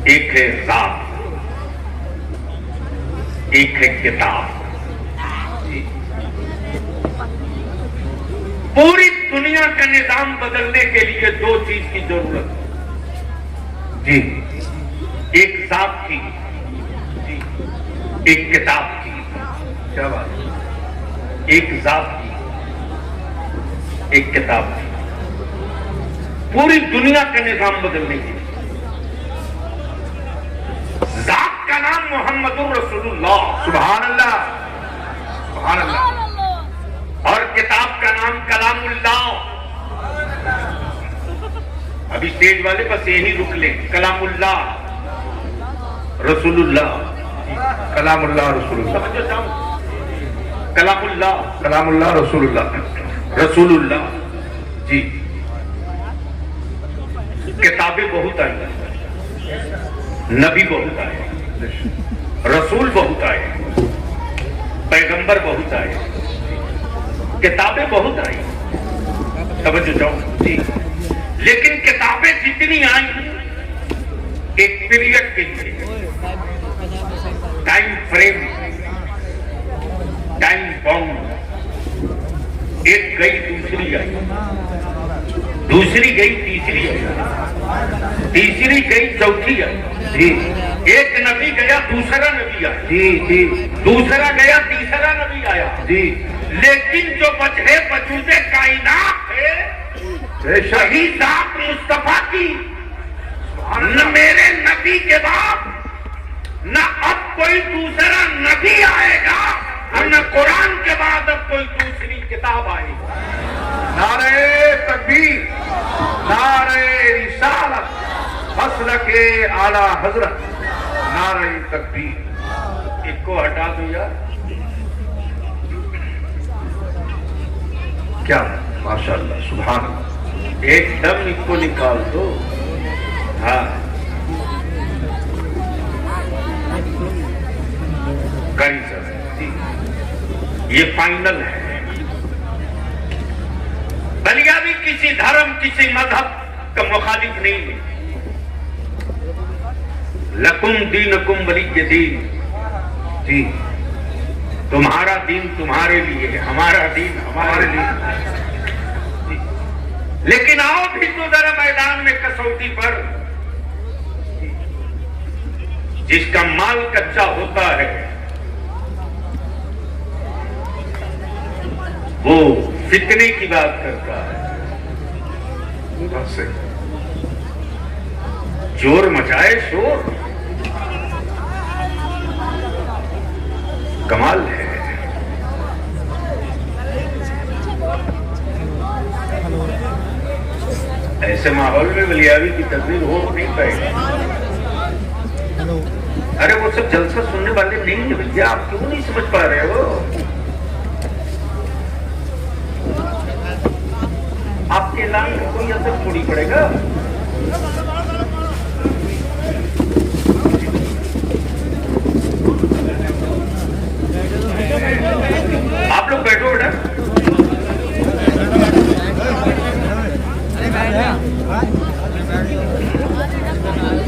एक है ज़ात, एक है किताब। पूरी दुनिया का निजाम बदलने के लिए दो चीज की जरूरत है जी, एक ज़ात की जी, एक किताब की। क्या बात है? एक ज़ात की, एक किताब की, पूरी दुनिया का निजाम बदलने के लिए। ज़ात का नाम मोहम्मदुर रसूलुल्लाह, सुभान अल्लाह, सुभान अल्लाह। और किताब का नाम कलामुल्लाह। अभी स्टेज वाले बस यही रुक ले, कलामुल्लाह रसूलुल्लाह, कलामुल्लाह रसूलुल्लाह, कलामुल्लाह, कलामुल्लाह रसूलुल्लाह, रसूलुल्लाह जी। किताबें बहुत आई, नबी बहुत आए, रसूल बहुत आए, पैगंबर बहुत आए, किताबें बहुत आई, समझ जाओ जी। लेकिन किताबें जितनी आई एक पीरियड के लिए, टाइम फ्रेम, टाइम बाउंड, एक गई दूसरी आई, दूसरी गई तीसरी आई, तीसरी गई चौथी आई जी। एक नबी गया दूसरा नबी आया जी जी, दूसरा गया तीसरा नबी आया जी। लेकिन जो वजह वजूदे कायनात है वही ज़ात मुस्तफा की, न मेरे नबी के बाद न अब कोई दूसरा नबी आएगा और न कुरान के बाद अब कोई दूसरी किताब आएगी। नारे तकबीर, नारे रिसालत, मसलके आला हजरत, नारे तकबीर। इसको हटा दो यार, क्या माशाअल्लाह, सुभान अल्लाह, एकदम इसको निकाल दो। हाँ करी सर, ये फाइनल है। बलिया भी किसी धर्म किसी मजहब का मुखालिफ नहीं है। लकुम दीनुकुम वलिय दीन जी, तुम्हारा दीन तुम्हारे लिए है, हमारा दीन हमारे लिए। लेकिन आओ भी तो जरा मैदान में कसौटी पर, जिसका माल कच्चा होता है वो फितने की बात करता है, जोर मचाए शोर, कमाल है। ऐसे माहौल में बलियावी की तस्वीर हो नहीं पाएगी। अरे वो सब जलसा सुनने वाले नहीं है भैया, आप क्यों नहीं समझ पा रहे हो? आपके ऐलान में कोई असर थोड़ी पड़ेगा। आप लोग बैठो बेटा,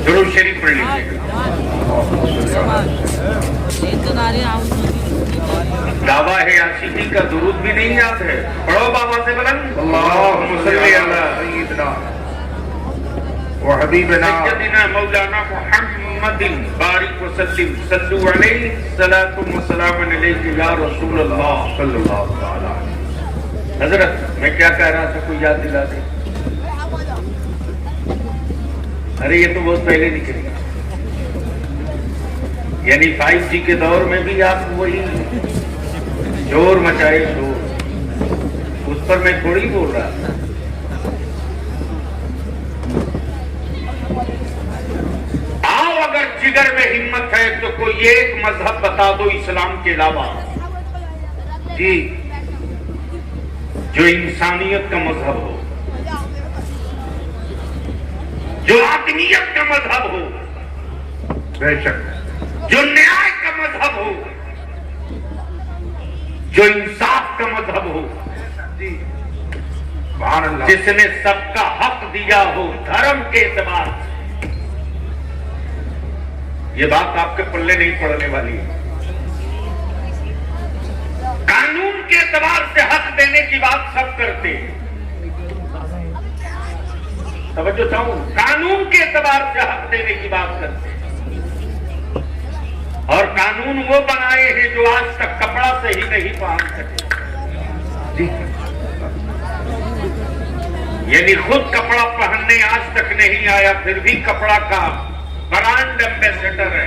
दुरूद शरीफ पढ़ लीजिए। दावा है आशिकी का दुरूद भी नहीं याद है, पढ़ो बाबा से बुलंद, अल्लाहुम्मा सल्ली अला सय्यिदना व हबीबना मौलाना मुहम्मदिन बारिक व सल्लिम सल्लु अलैहि सलातु व सलामुन अलैका या रसूल अल्लाह सल्लल्लाहु अलैहि वसल्लम। हजरत मैं क्या कह रहा था, कोई याद दिला दे। अरे ये तो बहुत पहले निकली, यानी 5G के दौर में भी आप वही जोर मचाए शोर, उस पर मैं थोड़ी बोल रहा था। आओ अगर जिगर में हिम्मत है तो कोई एक मजहब बता दो इस्लाम के अलावा जी, जो इंसानियत का मजहब हो, जो आदमियत का मजहब हो, बेशक जो न्याय का मजहब हो, जो इंसाफ का मजहब हो, जिसने सबका हक दिया हो धर्म के एतबार से, ये बात आपके पल्ले नहीं पड़ने वाली है। कानून के एतबार से हक देने की बात सब करते हैं, समझो चाहूं, कानून के एतबार से हक देने की बात करते हैं। और कानून वो बनाए हैं जो आज तक कपड़ा सही नहीं पहन सके, यानी खुद कपड़ा पहनने आज तक नहीं आया, फिर भी कपड़ा का ब्रांड एम्बेसडर है,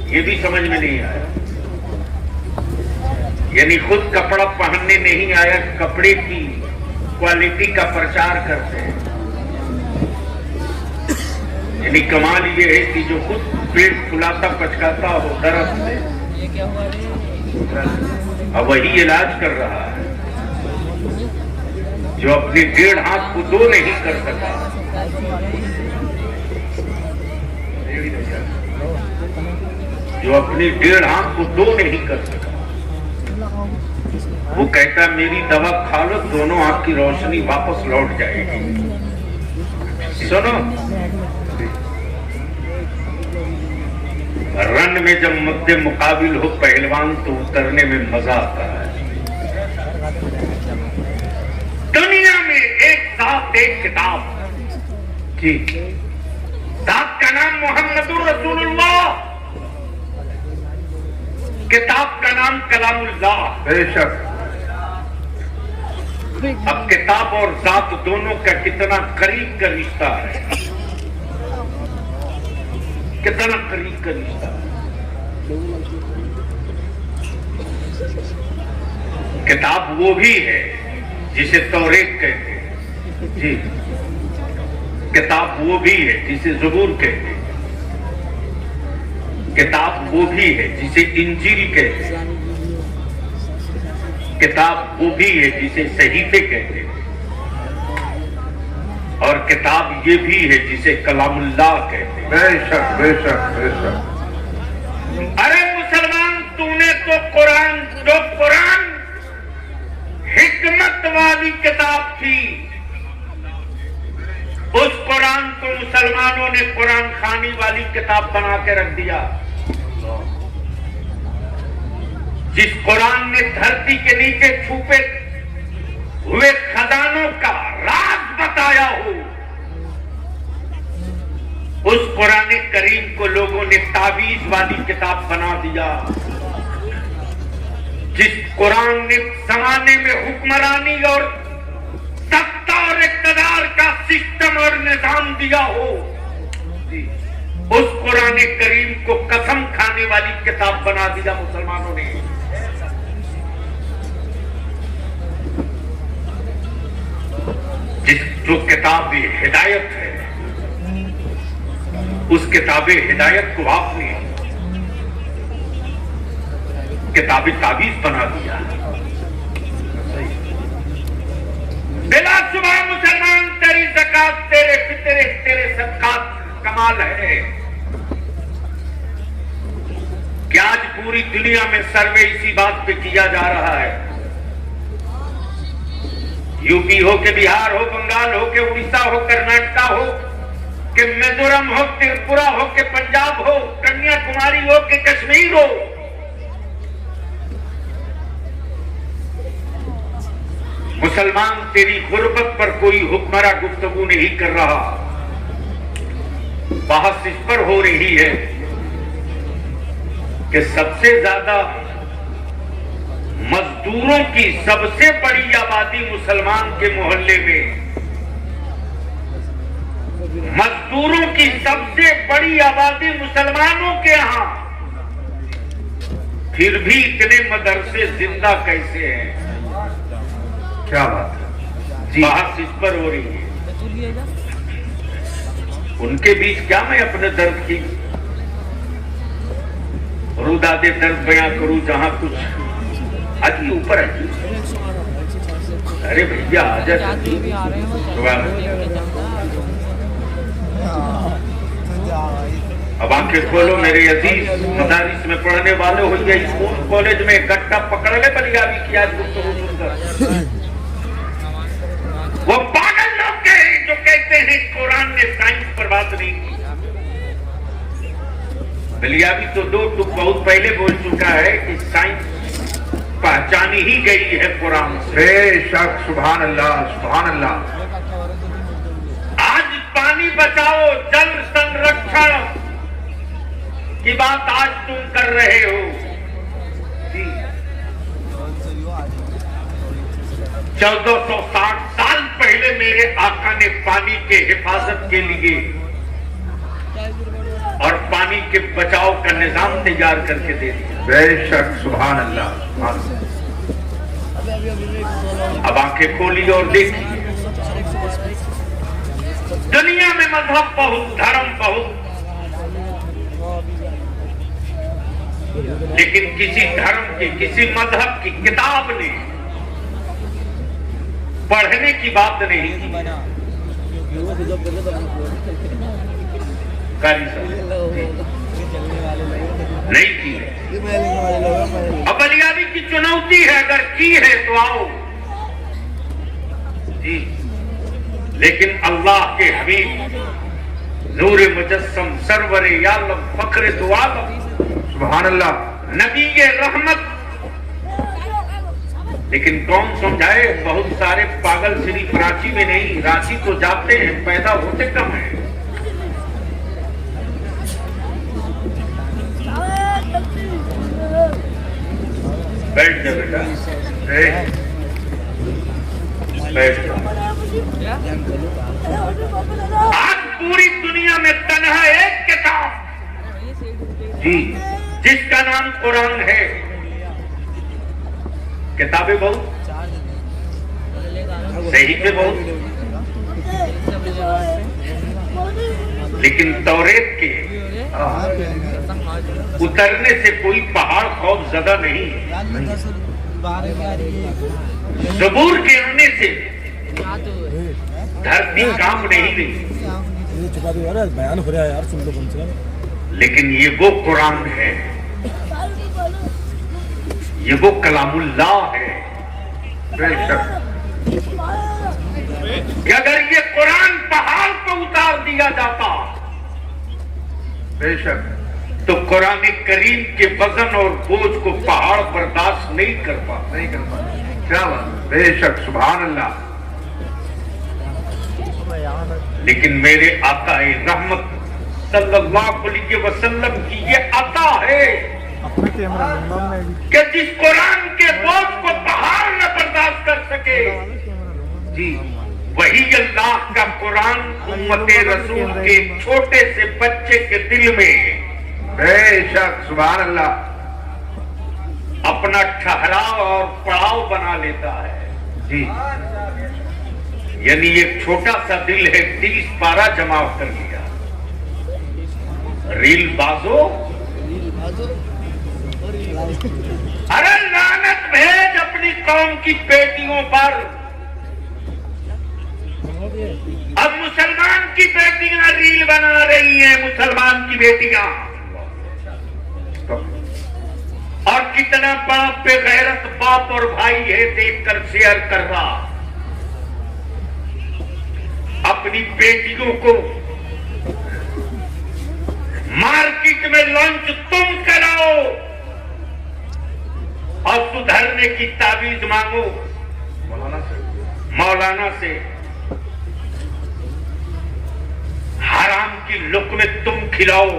ये भी समझ में नहीं आया। यानी खुद कपड़ा पहनने नहीं आया, कपड़े की क्वालिटी का प्रचार करते हैं। यानी कमाल ये है कि जो खुद पेट फुलाता पचकाता हो दर्द से, अब वही इलाज कर रहा है। जो अपने 1.5 हाथ को 2 नहीं कर सका, जो अपने 1.5 हाथ को 2 नहीं कर सका, वो कहता मेरी दवा खा लो, दोनों आंख की रोशनी वापस लौट जाएगी। सुनो, रन में जब मद्दे मुकाबिल हो पहलवान तो उतरने में मजा आता है। दुनिया में एक साथ एक किताब की, किताब का नाम मोहम्मदुर रसूलुल्लाह, किताब का नाम कलामुल्लाह। बेशक अब किताब और जात दोनों का कितना करीब का रिश्ता है, कितना करीब का रिश्ता है। किताब वो भी है जिसे तौरेत कहते हैं जी, किताब वो भी है जिसे ज़बूर कहते हैं, किताब वो भी है जिसे इंजील कहते हैं, किताब वो भी है जिसे सहीफे कहते हैं, और किताब ये भी है जिसे कलामुल्लाह कहते हैं। बेशक बेशक बेशक। अरे मुसलमान, तूने तो कुरान, जो कुरान हिकमत वाली किताब थी, उस कुरान को मुसलमानों ने कुरान खानी वाली किताब बना के रख दिया। जिस कुरान ने धरती के नीचे छुपे हुए खजानों का राज बताया हो, उस कुरान करीम को लोगों ने तावीज वाली किताब बना दिया। जिस कुरान ने जमाने में हुक्मरानी और सत्ता और इक़्तिदार का सिस्टम और निजाम दिया हो, उस कुरान करीम को कसम खाने वाली किताब बना दिया मुसलमानों ने। जो किताब हिदायत है, उस किताब हिदायत को आपने किताब ताबीज बना दिया। बिला सुबह मुसलमान, तेरी ज़कात, तेरे फितरे, तेरे सदकात कमाल है कि आज पूरी दुनिया में सर्वे इसी बात पे किया जा रहा है। यूपी हो के बिहार हो, बंगाल हो के उड़ीसा हो, कर्नाटक हो के मिजोरम हो, त्रिपुरा हो के पंजाब हो, कन्याकुमारी हो के कश्मीर हो, मुसलमान तेरी गुर्बत पर कोई हुक्मरा गुफ्तगू नहीं कर रहा। बहस इस पर हो रही है कि सबसे ज्यादा मजदूरों की सबसे बड़ी आबादी मुसलमान के मोहल्ले में, मजदूरों की सबसे बड़ी आबादी मुसलमानों के यहां, फिर भी इतने मदरसे जिंदा कैसे हैं? क्या बात है जी, बहस इस पर हो रही है। उनके बीच क्या मैं अपने दर्द की रुदादे दर्द बयां करूं, जहां कुछ आदमी ऊपर है। अरे भैया आजा, अब आंखें खोलो मेरे अजीज मदारिस में पढ़ने वाले हो, या स्कूल कॉलेज में गट्टा पकड़ ले बलियाबी की आज गुफ्तगू सुनकर। वो पागल लोग जो कहते हैं कुरान ने साइंस पर बात नहीं की, बलियाबी तो दो टुक बहुत पहले बोल चुका है कि साइंस पहचानी ही गई है कुरान से। बेशक, सुभान अल्लाह, सुभान अल्लाह। आज पानी बचाओ, जल संरक्षण की बात आज तुम कर रहे हो। 1460 साल पहले मेरे आका ने पानी के हिफाजत के लिए और पानी के बचाव का निजाम तैयार करके दे दिया। बेशक, सुभान अल्लाह, सुभान अल्लाह। अब आंखें खोली और देखी, दुनिया में मजहब बहुत, धर्म बहुत, लेकिन किसी धर्म की, किसी मजहब की किताब ने पढ़ने की बात नहीं की। नहीं की। अब बलियाबी की चुनौती है, अगर की है तो आओ जी। लेकिन अल्लाह के हबीब नूर मुजस्सम सरवर आलम फख्र दो आलम सुभान अल्लाह, नबी ये रहमत। लेकिन कौन समझाए, बहुत सारे पागल सिर्फ रांची में नहीं, रांची तो जाते हैं, पैदा होते कम है। बैठ जा बेटा, बैठ जा। आज पूरी दुनिया में तन्हा एक किताब जी, जिसका नाम कुरान है। किताबें बहुत, सही पे बहुत, लेकिन तौरेत के उतरने से कोई पहाड़ खौफ ज़दा नहीं है। ज़बूर के आने से धरती कांप नहीं रही। बयान हो रहा है यार, सुन लो कम से कम। लेकिन ये वो कुरान है, ये वो कलामुल्लाह है। बेशक, कि अगर ये कुरान पहाड़ पर उतार दिया जाता बेशक, तो कुरान करीम के वजन और बोझ को पहाड़ बर्दाश्त नहीं कर पाता। नहीं कर पाते। क्या बात, बेशक, सुभान अल्लाह। लेकिन मेरे आका रहमत सल्लल्लाहु अलैहि वसल्लम की ये अता है कि जिस कुरान के बोझ को पहाड़ न बर्दाश्त कर सके जी, वही अल्लाह का कुरान उम्मते रसूल के छोटे से बच्चे के दिल में बेशक, सुभान अल्लाह, अपना ठहराव और पड़ाव बना लेता है जी। यानी एक छोटा सा दिल है, 30 पारा जमा कर लिया। रील बाजो, अरे लानत भेज अपनी कौम की बेटियों पर। अब मुसलमान की बेटियां रील बना रही हैं, मुसलमान की बेटियां, और कितना बाप पे गैरत बाप और भाई है देखकर शेयर कर रहा। अपनी बेटियों को मार्केट में लॉन्च तुम कराओ और सुधरने की ताबीज मांगो मौलाना से। हराम की लुक़्मे तुम खिलाओ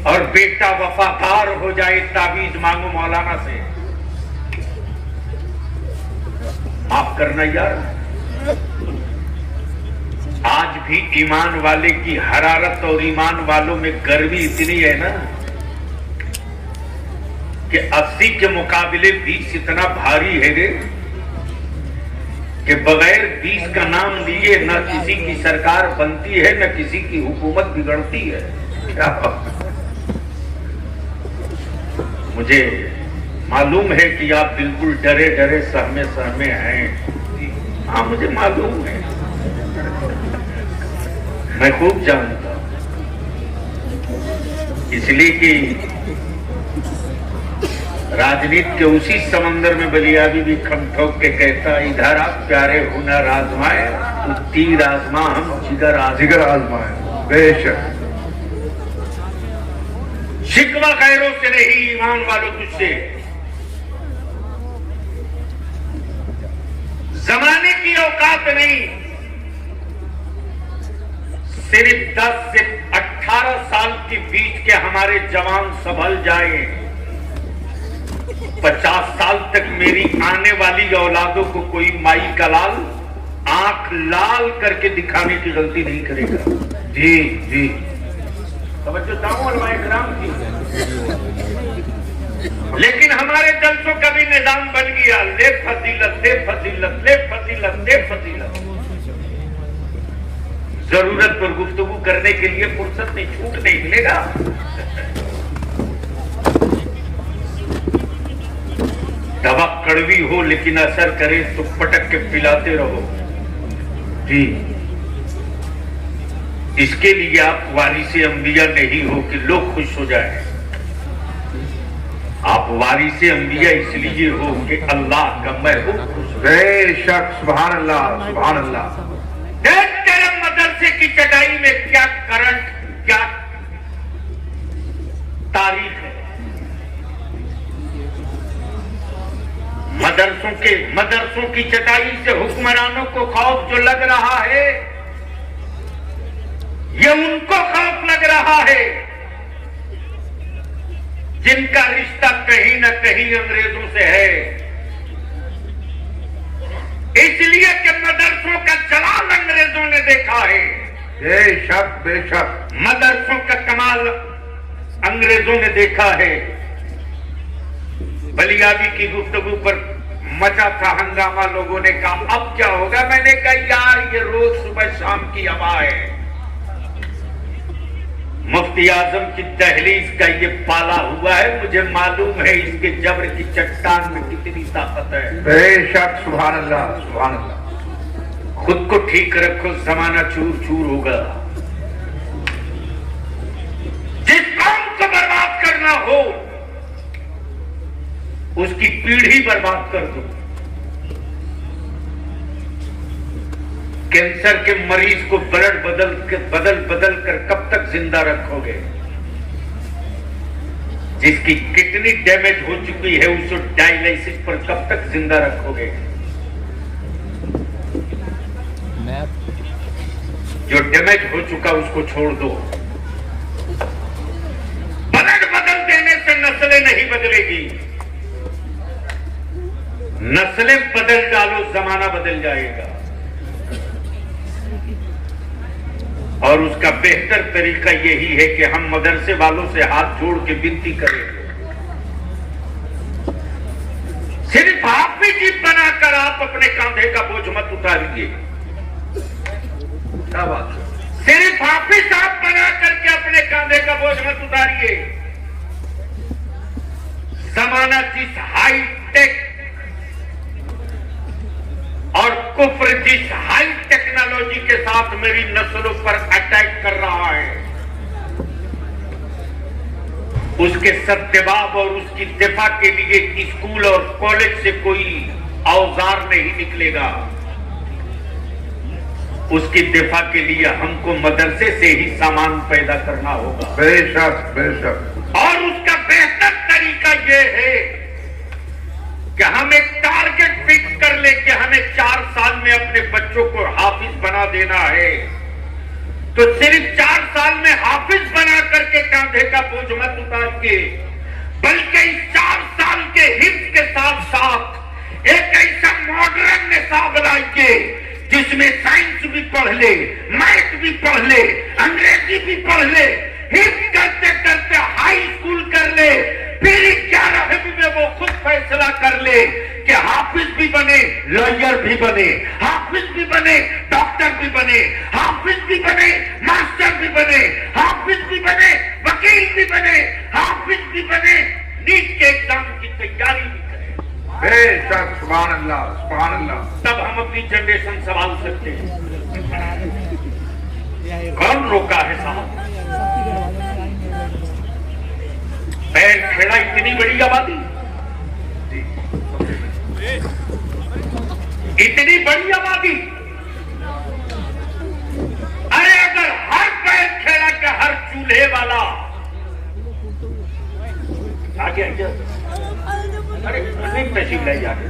और बेटा वफादार हो जाए, ताबीज मांगो मौलाना से। माफ करना यार, आज भी ईमान वाले की हरारत और ईमान वालों में गर्मी इतनी है ना कि 80 के मुकाबले 20 इतना भारी है रे कि बगैर 20 का नाम लिए न किसी की सरकार बनती है न किसी की हुकूमत बिगड़ती है। क्या मुझे मालूम है कि आप बिल्कुल डरे डरे सहमे सहमे हैं। हाँ, मुझे मालूम है, मैं खूब जानता हूं, इसलिए कि राजनीति के उसी समंदर में बलियाबी भी खम ठोक के कहता, इधर आप प्यारे हुनर आजमाए, तो तीर आजमा हम जिगर आजमाए। बेशक, शिकवा गैरों से नहीं, ईमान वालों तुझसे। जमाने की औकात नहीं, सिर्फ 10 से 18 साल के बीच के हमारे जवान संभल जाए, 50 साल तक मेरी आने वाली औलादों को कोई माई का लाल आंख लाल करके दिखाने की गलती नहीं करेगा। जी जी, तवज्जो चाहूं अलमाए-ए-किराम की। लेकिन हमारे जलसों का भी निजाम बन गया, ले फजीलत ले फजीलत ले फजीलत ले फजीलत। जरूरत पर गुफ्तगू करने के लिए फुर्सत नहीं, छूट नहीं मिलेगा। दवा कड़वी हो लेकिन असर करे तो पटक के पिलाते रहो। जी, इसके लिए आप वारिसे अंबिया नहीं हो कि लोग खुश हो जाए। आप वारिसे अंबिया इसलिए हो कि अल्लाह का महबूब खुश हो। बेशक, सुभान अल्लाह, सुभान अल्लाह। तेरे मदरसे की चटाई में क्या करंट, क्या तारीख है। मदरसों की चटाई से हुक्मरानों को खौफ जो लग रहा है, ये उनको खौफ लग रहा है जिनका रिश्ता कहीं न कहीं अंग्रेजों से है। इसलिए कि मदरसों का जलाल अंग्रेजों ने देखा है। बेशक बेशक, मदरसों का कमाल अंग्रेजों ने देखा है। बलियाबी की गुफ्तगू पर मचा था हंगामा, लोगों ने कहा अब क्या होगा। मैंने कहा यार ये रोज सुबह शाम की हवा है। मुफ्ती आजम की दहलीज का ये पाला हुआ है, मुझे मालूम है इसके जबर की चट्टान में कितनी ताकत है। बेशक, सुभान अल्लाह, सुभान अल्लाह। खुद को ठीक रखो, जमाना चूर चूर होगा। जिस कौम को बर्बाद करना हो उसकी पीढ़ी बर्बाद कर दो। कैंसर के मरीज को ब्लड बदल कर कब तक जिंदा रखोगे। जिसकी किडनी डैमेज हो चुकी है उसको डायलिसिस पर कब तक जिंदा रखोगे। जो डैमेज हो चुका उसको छोड़ दो। ब्लड बदल देने से नस्लें नहीं बदलेगी। नस्लें बदल डालो, जमाना बदल जाएगा। और उसका बेहतर तरीका यही है कि हम मदरसे वालों से हाथ जोड़ के विनती करें, सिर्फ हाफिज बनाकर आप अपने कांधे का बोझ मत उतारिए। क्या बात है? सिर्फ हाफिज आप बना करके अपने कांधे का बोझ मत उतारिए। जमाना जिस हाई टेक और कुफ्र जिस हाई टेक्नोलॉजी के साथ मेरी नस्लों पर अटैक कर रहा है, उसके सत्तेबाब और उसकी दिफा के लिए स्कूल और कॉलेज से कोई औजार नहीं निकलेगा। उसकी दिफा के लिए हमको मदरसे से ही सामान पैदा करना होगा। बेशक बेशक। और उसका बेहतर तरीका यह है कि हम एक टारगेट फिक्स कर ले कि हमें 4 साल में अपने बच्चों को हाफिज बना देना है। तो सिर्फ 4 साल में हाफिज बना करके कांधे का बोझ मत उतार के, बल्कि इस 4 साल के हिफ्ज के साथ साथ एक ऐसा मॉडर्न निसाब लाइए जिसमें साइंस भी पढ़ ले, मैथ भी पढ़ ले, अंग्रेजी भी पढ़ ले, हिफ्ज करते करते हाई स्कूल कर ले, फिर 11वीं में वो खुद फैसला कर ले कि हाफिज भी बने, लॉयर भी बने, हाफिज भी बने, डॉक्टर भी बने, हाफिज भी बने, मास्टर भी बने, हाफिज भी बने, वकील भी बने, हाफिज भी बने, नीट के एग्जाम की तैयारी भी करें। बेशक, सुभान अल्लाह, सुभान अल्लाह। तब हम अपनी जनरेशन संभाल सकते हैं। कौन रोका है साहब? पैर खेड़ा इतनी बड़ी आबादी, इतनी बड़ी आबादी। अरे अगर हर पैर खेड़ा का हर चूल्हे वाला तशरीफ ले जाके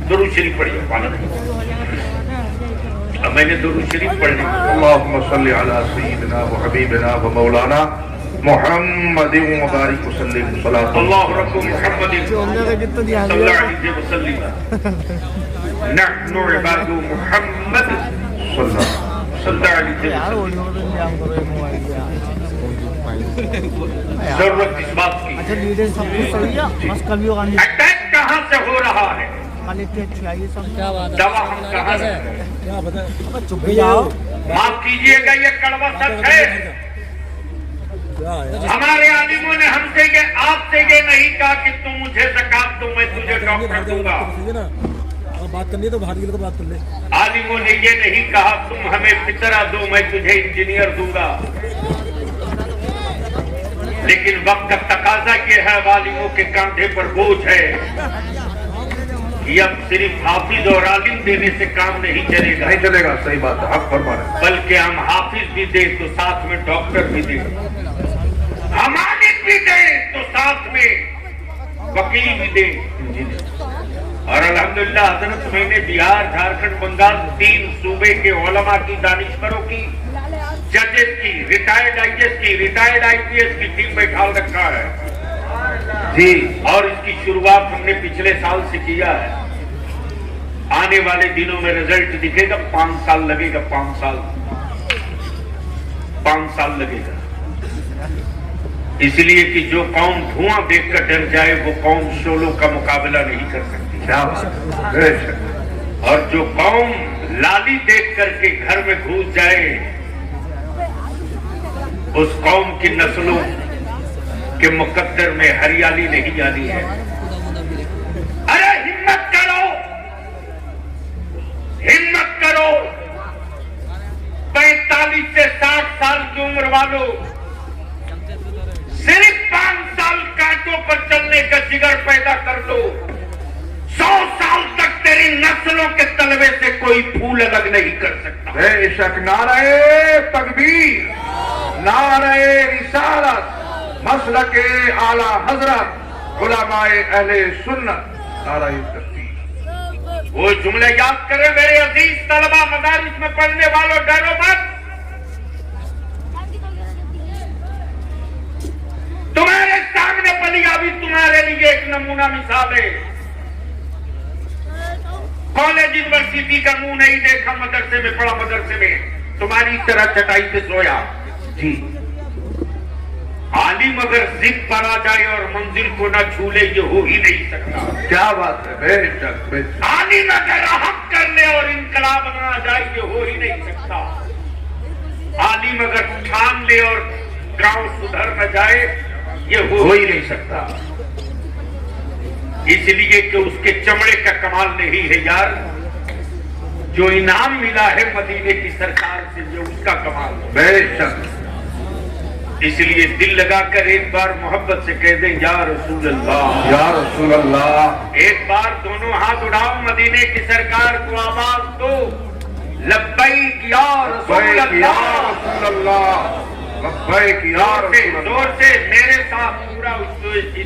दुरूद शरीफ पढ़िए। अब मैंने दुरूद शरीफ पढ़ने अल्लाहुम्मा सल्ली अला सय्यिदिना व हबीबिना व मौलाना मुहम्मदिन व बारिक वसल्लिम सल्लल्लाहु अल्लाह रब्बु मुहम्मदिन सल्लल्लाहु अलैहि वसल्लम नहनु इबादु मुहम्मद सल्लल्लाहु अलैहि वसल्लम। जरूरत इस बात की अच्छा लीडर सब कुछ सही है बस कभी होगा नहीं अटैक कहाँ से हो रहा है, खाली पेट चाहिए सब क्या बात दवा हम कहाँ से, क्या बता चुप जाओ माफ कीजिएगा ये कड़वा सच है। क्या है हमारे आलिमों ने हमसे ये आपसे ये नहीं कहा कि तुम मुझे ज़कात दो मैं तुझे डॉक्टर दूंगा। बात करनी है तो बाहर की तो बात कर ले। आलिमों ने ये नहीं कहा तुम हमें फितरा दो मैं तुझे इंजीनियर दूंगा। लेकिन वक्त का तकाजा ये है, आलिमों के कंधे पर बोझ है कि अब सिर्फ हाफिज और आलिम देने से काम नहीं चलेगा, नहीं चलेगा। सही बात है, हक फरमा रहे हैं। बल्कि हम हाफिज भी दे तो साथ में डॉक्टर भी दे, हम आलिम भी दे तो साथ में वकील भी दे। और अल्हम्दुलिल्लाह हजरत मैंने बिहार, झारखंड, बंगाल 3 सूबे के उलमा की, दानिशवरों की, जजेस की, रिटायर्ड आईएएस की, रिटायर्ड आईपीएस की टीम बैठा रखा है जी। और इसकी शुरुआत हमने पिछले साल से किया है। आने वाले दिनों में रिजल्ट दिखेगा, 5 साल लगेगा, 5 साल लगेगा। इसलिए कि जो कौम धुआं देखकर डर जाए वो कौम शोलों का मुकाबला नहीं कर सकती। क्या बात है, बेशक। और जो कौम लाली देख करके घर में घुस जाए उस कौम की नस्लों के मुकद्दर में हरियाली नहीं आनी है। अरे हिम्मत करो, हिम्मत करो। 45 से 60 साल की उम्र वालों, सिर्फ 5 साल कांटों पर चलने का जिगर पैदा कर दो, 100 साल तक तेरी नस्लों के तलवे से कोई फूल अलग नहीं कर सकता। बेशक। नारे तकबीर, नारे रिसालत, मसलके आला हजरत, उलमाए अहले सुन्नत, नारे तकबीर। वो जुमले याद करें मेरे अजीज तलबा, मदारिस में पढ़ने वालों, डरो मत। तुम्हारे सामने बलिया भी तुम्हारे लिए एक नमूना मिसाल है। कॉलेज यूनिवर्सिटी का मुंह नहीं देखा, मदरसे में पढ़ा, मदरसे में तुम्हारी तरह चटाई पे सोया जी। आलिम अगर जिद पर आ जाए और मंजिल को न छूले ये हो ही नहीं सकता। क्या बात है, बेशक बेशक। आलिम अगर रहम कर ले और इनकलाब न आ जाए ये हो ही नहीं सकता। आलिम अगर ठान ले और गांव सुधर न जाए ये हो ही नहीं सकता। इसलिए कि उसके चमड़े का कमाल नहीं है यार, जो इनाम मिला है मदीने की सरकार से ये उसका कमाल है। बेशक। इसलिए दिल लगाकर एक बार मोहब्बत से कह दें या रसूल अल्लाह, या रसूल अल्लाह। एक बार दोनों हाथ उठाओ, मदीने की सरकार को आवाज दो, लब्बैक या रसूल लब्बैक या अल्लाह। रसूल अल्लाह, लब्बैक या रसूल अल्लाह। जोर से मेरे साथ पूरा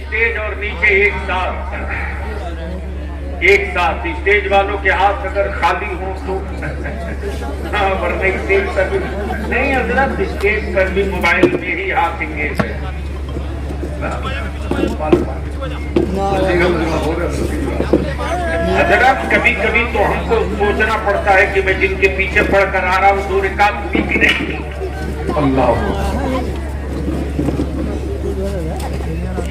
स्टेज और नीचे एक साथ स्टेज वालों के हाथ अगर खाली हो तो हाँ, वरना स्टेज पर भी नहीं। हजरत स्टेज पर भी मोबाइल में ही हाथ इंगेज है। हजरत कभी कभी तो हमको सोचना पड़ता है कि मैं जिनके पीछे पढ़कर आ रहा हूँ 2 रिकात हुई कि नहीं। अल्लाह।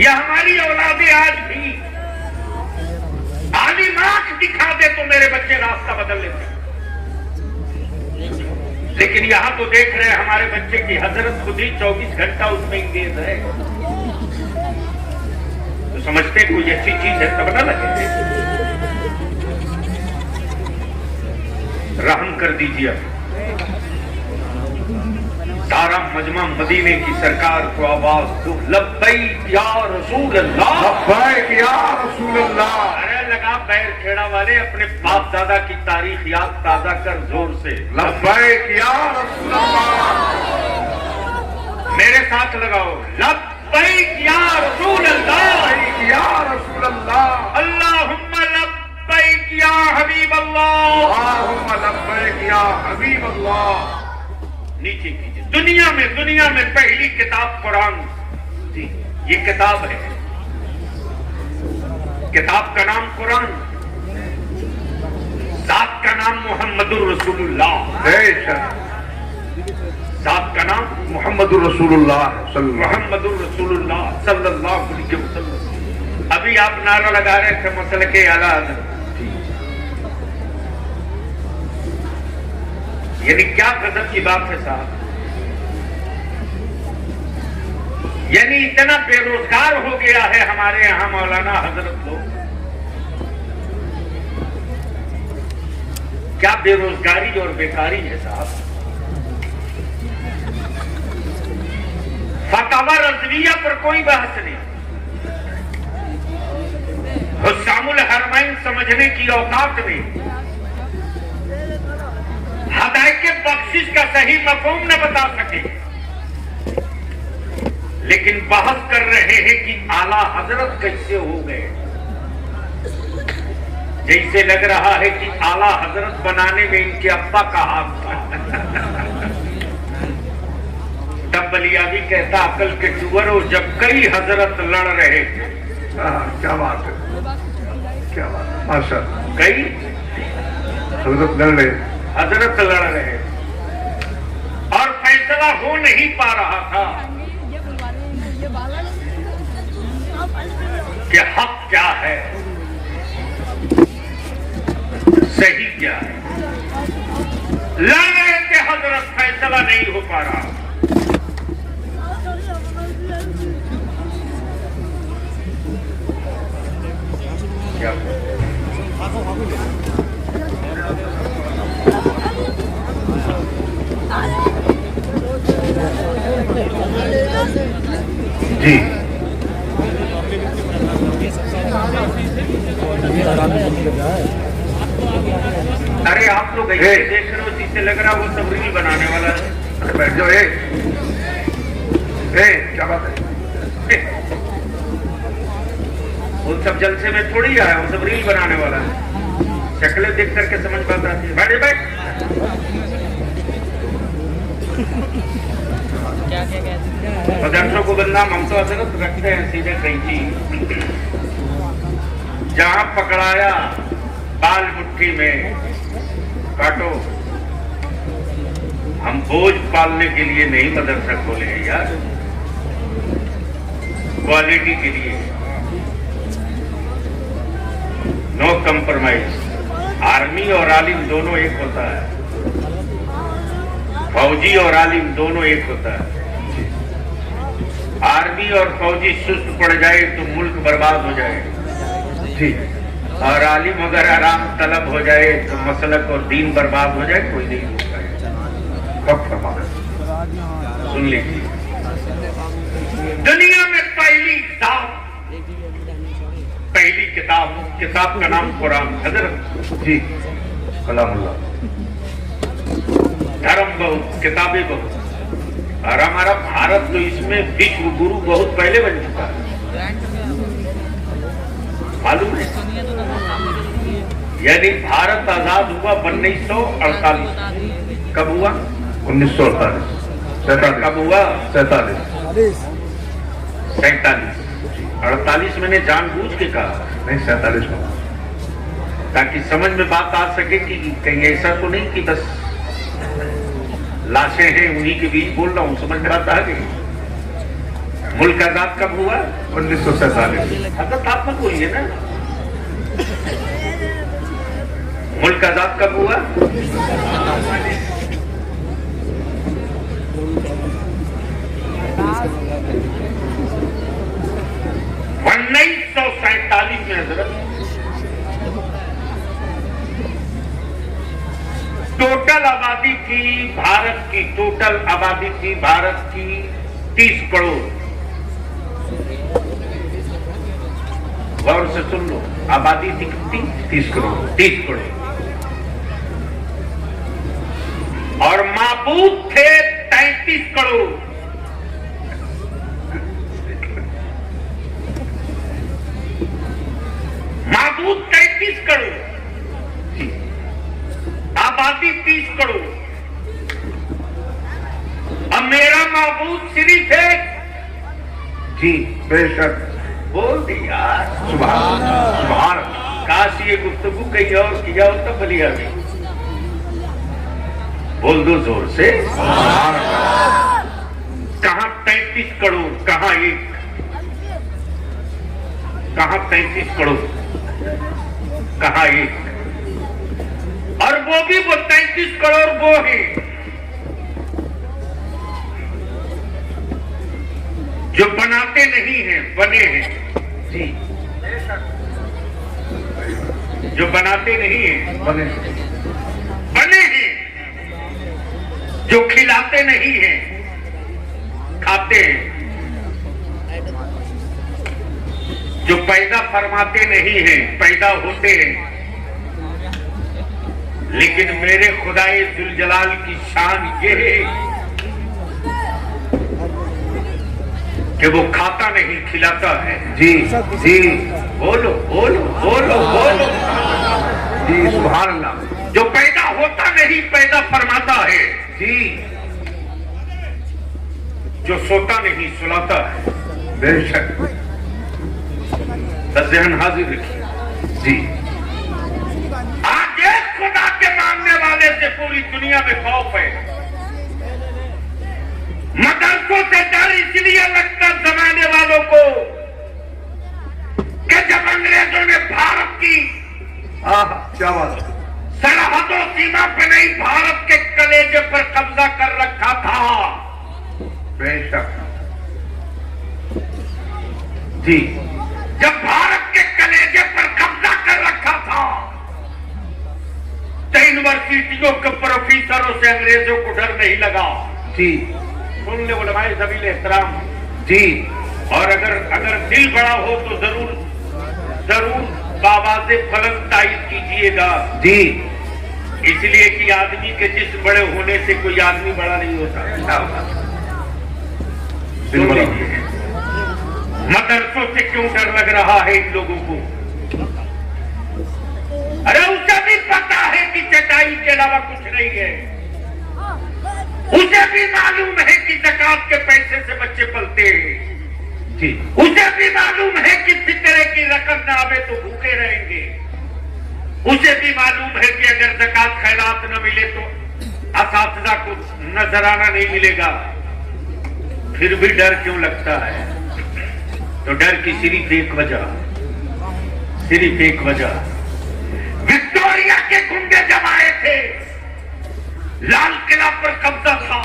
यह हमारी औलादे आज भी आलिम आंख दिखा दे तो मेरे बच्चे रास्ता बदल लेते हैं। लेकिन यहाँ तो देख रहे हैं हमारे बच्चे की हजरत खुद ही 24 घंटा उसमें इंगेज है। तो समझते कोई अच्छी चीज है तब ना लगे। रहम कर दीजिए। सारा मजमा मदीने की सरकार को आवाज दो, लब्बैक या रसूल अल्लाह, लब्बैक या रसूल अल्लाह। अरे लगा पैर खेड़ा वाले, अपने बाप दादा की तारीख याद ताजा कर जोर से, लब्बैक या रसूल अल्लाह। मेरे साथ लगाओ, लब्बैक लब्बैक या रसूल अल्लाह, या रसूल अल्लाह, अल्लाहुम्मा लब्बैक या हबीब अल्लाह। अल्लाहुम्मा लब्बैक या हबीब अल्लाह। नीचे कीजिए। दुनिया में पहली किताब कुरान थी। ये किताब है, किताब का नाम कुरान, जात का नाम मोहम्मदुर रसूलुल्लाह, बेशक जात का नाम मोहम्मदुर रसूलुल्लाह मोहम्मदुर रसूलुल्लाह सल्लल्लाहु अलैहि वसल्लम। अभी आप नारा लगा रहे थे मसल के आला हज़रत, यानी क्या गजब की बात है साहब। यानी इतना बेरोजगार हो गया है हमारे यहां मौलाना हजरत लोग। क्या बेरोजगारी और बेकारी है साहब। फतवा रज़विया पर कोई बहस नहीं, हुस्सामुल हरमैन समझने की औकात नहीं, हदायत के बख्शिश का सही मफ़हूम न बता सके, लेकिन बहस कर रहे हैं कि आला हजरत कैसे हो गए। जैसे लग रहा है कि आला हजरत बनाने में इनके अब्बा का हाथ था। तब बलियाबी कहता अकल के टूअरों जब कई हजरत लड़ रहे थे। क्या बात है, क्या बात है, माशाअल्लाह। कई हजरत लड़ रहे, हजरत लड़ रहे और फैसला हो नहीं पा रहा था कि हक क्या है, सही क्या है। लड़ रहे थे हजरत, फैसला नहीं हो पा रहा। क्या जी अरे आप लोग ऐसे देख रहे हो जिससे लग रहा वो सब रील बनाने वाला है। अरे बैठ जाओ। क्या बात है, उन सब जलसे में थोड़ी आया, वो सब रील बनाने वाला है। शक्लें देख करके समझ पाता है। बैठ मदरसों को बदनाम हम तो हजरत रखते हैं सीधे कैंची। जहां पकड़ाया बाल मुट्ठी में काटो। हम बोझ पालने के लिए नहीं मदरसा खोले हैं यार, क्वालिटी के लिए। No compromise. आर्मी और आलिम दोनों एक होता है, फौजी और आलिम दोनों एक होता है। आर्मी और फौजी सुस्त पड़ जाए तो मुल्क बर्बाद हो जाए, और आलिम अगर आराम तलब हो जाए तो मसलक और दीन बर्बाद हो जाए, कोई नहीं रोक पाएगा। सुन लीजिए, दुनिया में पहली किताब का नाम कुरान। हजरत जी कलामुल्लाह। धर्म बहुत, किताबें बहुत, और हमारा भारत तो इसमें विश्व गुरु बहुत पहले बन चुका है, मालूम है। यानी भारत आजाद हुआ 1948। कब हुआ? 1948। कब हुआ? 47। 48 मैंने जानबूझ के कहा, नहीं 47 में, ताकि समझ में बात आ सके कि कहीं ऐसा तो नहीं कि बस लाशें हैं उन्हीं के बीच बोल रहा हूं। समझ में आता है कि मुल्क आजाद कब हुआ? 1947। हजरत आप मत बोलिए ना। मुल्क आजाद कब हुआ? 1947 में हजरत। टोटल आबादी थी भारत की, टोटल आबादी थी भारत की 30 करोड़। गौर से सुन लो, आबादी थी कितनी? 30 करोड़। 30 करोड़। और माबूद थे 33 करोड़। आबादी 30 करोड़। अब मेरा महबूब सिर्फ है। जी बेशक। बोल दिया सुभान सुभान। काश ये गुफ्तगू कहीं और किया हो तब बलिया में। बोल दो जोर से। कहां 33 करोड़, कहां एक, कहां 33 करोड़, कहां एक। और वो भी वो 33 करोड़ वो है जो बनाते नहीं हैं, बने हैं। जी जो बनाते नहीं हैं, बने बने हैं। जो खिलाते नहीं हैं, खाते हैं। जो पैदा फरमाते नहीं हैं, पैदा होते हैं। लेकिन मेरे खुदाए जुलजलाल की शान ये है कि वो खाता नहीं, खिलाता है। जी जी बोलो बोलो बोलो बोलो। जी सुभान अल्लाह। जो पैदा होता नहीं, पैदा फरमाता है। जी जो सोता नहीं, सुलाता है। बेशक। ज़हन हाजिर रखिए। जी आज एक खुदा के मानने वाले से पूरी दुनिया में खौफ है। मदरसों से डर इसलिए लगता जमाने वालों को कि जब अंग्रेजों ने भारत की क्या बात है। सरहदों सीमा पर नहीं, भारत के कलेजे पर कब्जा कर रखा था। बेशक। जी जब भारत के कलेजे पर कब्जा कर रखा था तो यूनिवर्सिटियों के प्रोफेसरों से अंग्रेजों को डर नहीं लगा। जी सुन ले उलमाए ज़मील एहतराम। जी और अगर दिल बड़ा हो तो जरूर जरूर बाबाज़े बुलंद तायद कीजिएगा। जी इसलिए कि आदमी के जिस्म बड़े होने से कोई आदमी बड़ा नहीं होता। दिल बड़ा। मदरसों से क्यों डर लग रहा है इन लोगों को? अरे उसे भी पता है कि चटाई के अलावा कुछ नहीं है। उसे भी मालूम है कि ज़कात के पैसे से बच्चे पलते हैं। जी उसे भी मालूम है कि फितरे की रकम न आवे तो भूखे रहेंगे। उसे भी मालूम है कि अगर ज़कात खैरात न मिले तो असातिज़ा को नजराना नहीं मिलेगा। फिर भी डर क्यों लगता है? तो डर की सिर्फ एक वजह, विक्टोरिया के गुंडे जब आए थे, लाल किला पर कब्जा था,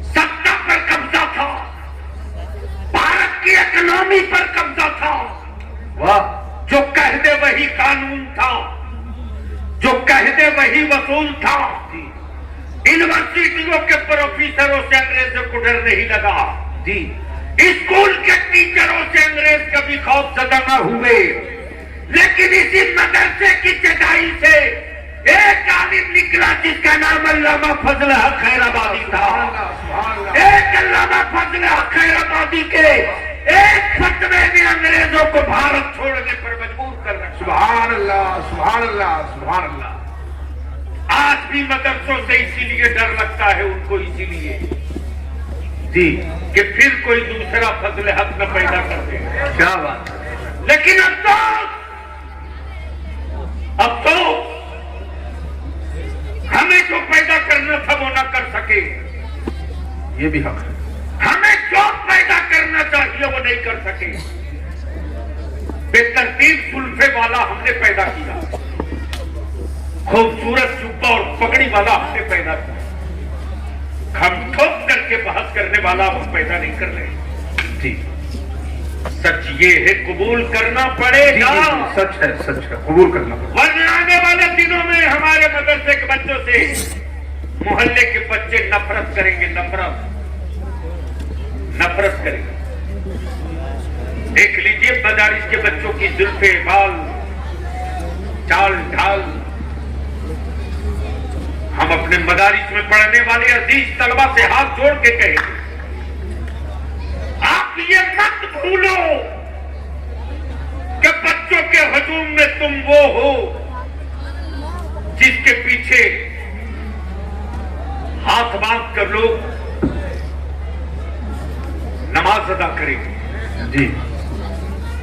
सत्ता पर कब्जा था, भारत की इकोनॉमी पर कब्जा था। वाह। जो कह दे वही कानून था, जो कह दे वही वसूल था। यूनिवर्सिटियों के प्रोफेसरों से अंग्रेजों को डर नहीं लगा। जी स्कूल के टीचरों से अंग्रेज कभी खौफजदा न हुए। लेकिन इसी मदरसे की चटाई से एक आलिम निकला जिसका नाम अल्लामा फजल हक खैराबादी था। एक अल्लामा फजल हक खैराबादी के एक फतवे ने अंग्रेजों को भारत छोड़ने पर मजबूर कर रखा। सुभान अल्लाह सुभान अल्लाह सुभान अल्लाह। आज भी मदरसों से इसीलिए डर लगता है उनको, इसीलिए जी कि फिर कोई दूसरा फजल हक न पैदा कर दे। क्या बात। लेकिन अब तो हमें जो पैदा करना था वो ना कर सके। ये भी हक है। हमें जो पैदा करना चाहिए वो नहीं कर सके। बेतरतीब सुल्फे वाला हमने पैदा किया, खूबसूरत जुब्बा और पगड़ी वाला हमने पैदा किया। हम ठोक करके बहस करने वाला हम पैदा नहीं कर रहे। जी सच ये है, कबूल करना पड़ेगा। सच है कबूल करना पड़ेगा। वरना आने वाले दिनों में हमारे मदरसे के बच्चों से मोहल्ले के बच्चे नफरत करेंगे, नफरत करेंगे। देख लीजिए मदारिस के बच्चों की जुल्फे, बाल, चाल ढाल। हम अपने मदारिस में पढ़ने वाले अजीज तलबा से हाथ जोड़ के कहेंगे, आप ये मत भूलो कि बच्चों के हुजूम में तुम वो हो जिसके पीछे पीछे हाथ बांध कर लोग नमाज अदा करेंगे। जी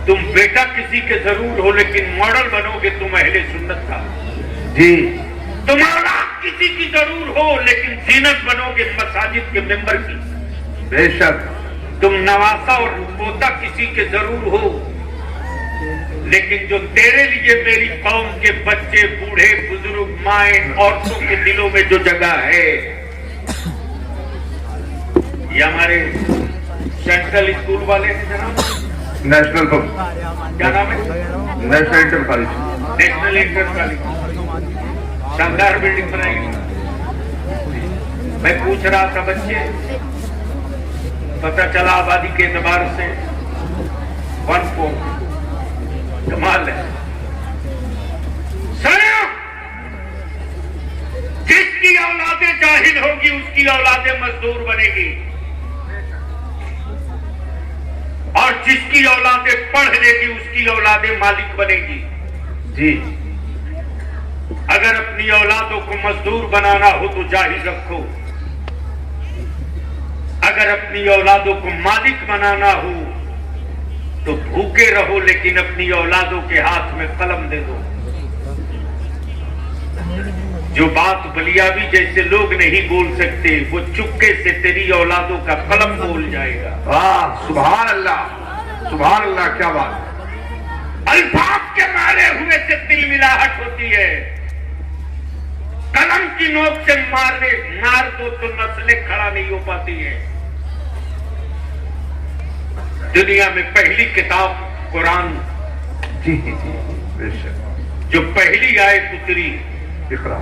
तुम बेटा किसी के जरूर हो, लेकिन मॉडल बनोगे तुम अहले सुन्नत का। जी तुम औलाद किसी की जरूर हो, लेकिन जीनत बनोगे मसाजिद के मेंबर की। बेशक। तुम नवासा और पोता किसी के जरूर हो, लेकिन जो तेरे लिए मेरी कौम के बच्चे, बूढ़े, बुजुर्ग, माएं, औरतों के दिलों में जो जगह है, ये हमारे सेंट्रल स्कूल वाले हैं जनाब, नेशनल क्या नाम है? National inter college. National inter college, शानदार बिल्डिंग बनाई। मैं पूछ रहा था बच्चे, पता चला आबादी के एतबार से 1/4, कमाल है। सुनो, जिसकी औलादे जाहिल होगी उसकी औलादे मजदूर बनेगी, और जिसकी औलादे पढ़ लेगी उसकी औलादे मालिक बनेगी। जी अगर अपनी औलादों को मजदूर बनाना हो तो जाहिल रखो, अगर अपनी औलादों को मालिक बनाना हो तो भूखे रहो, लेकिन अपनी औलादों के हाथ में कलम दे दो। जो बात बलियावी जैसे लोग नहीं बोल सकते, वो चुपके से तेरी औलादों का कलम बोल जाएगा। वाह, सुभान अल्लाह, सुभान अल्लाह, क्या बात। अल्फाज के मारे हुए से दिल मिलाहट होती है। कलम की नोक से मार दो तो नस्लें खड़ा नहीं हो पाती है। दुनिया में पहली किताब कुरान, जी जी बेशक। जो पहली आयत उतरी इकरा,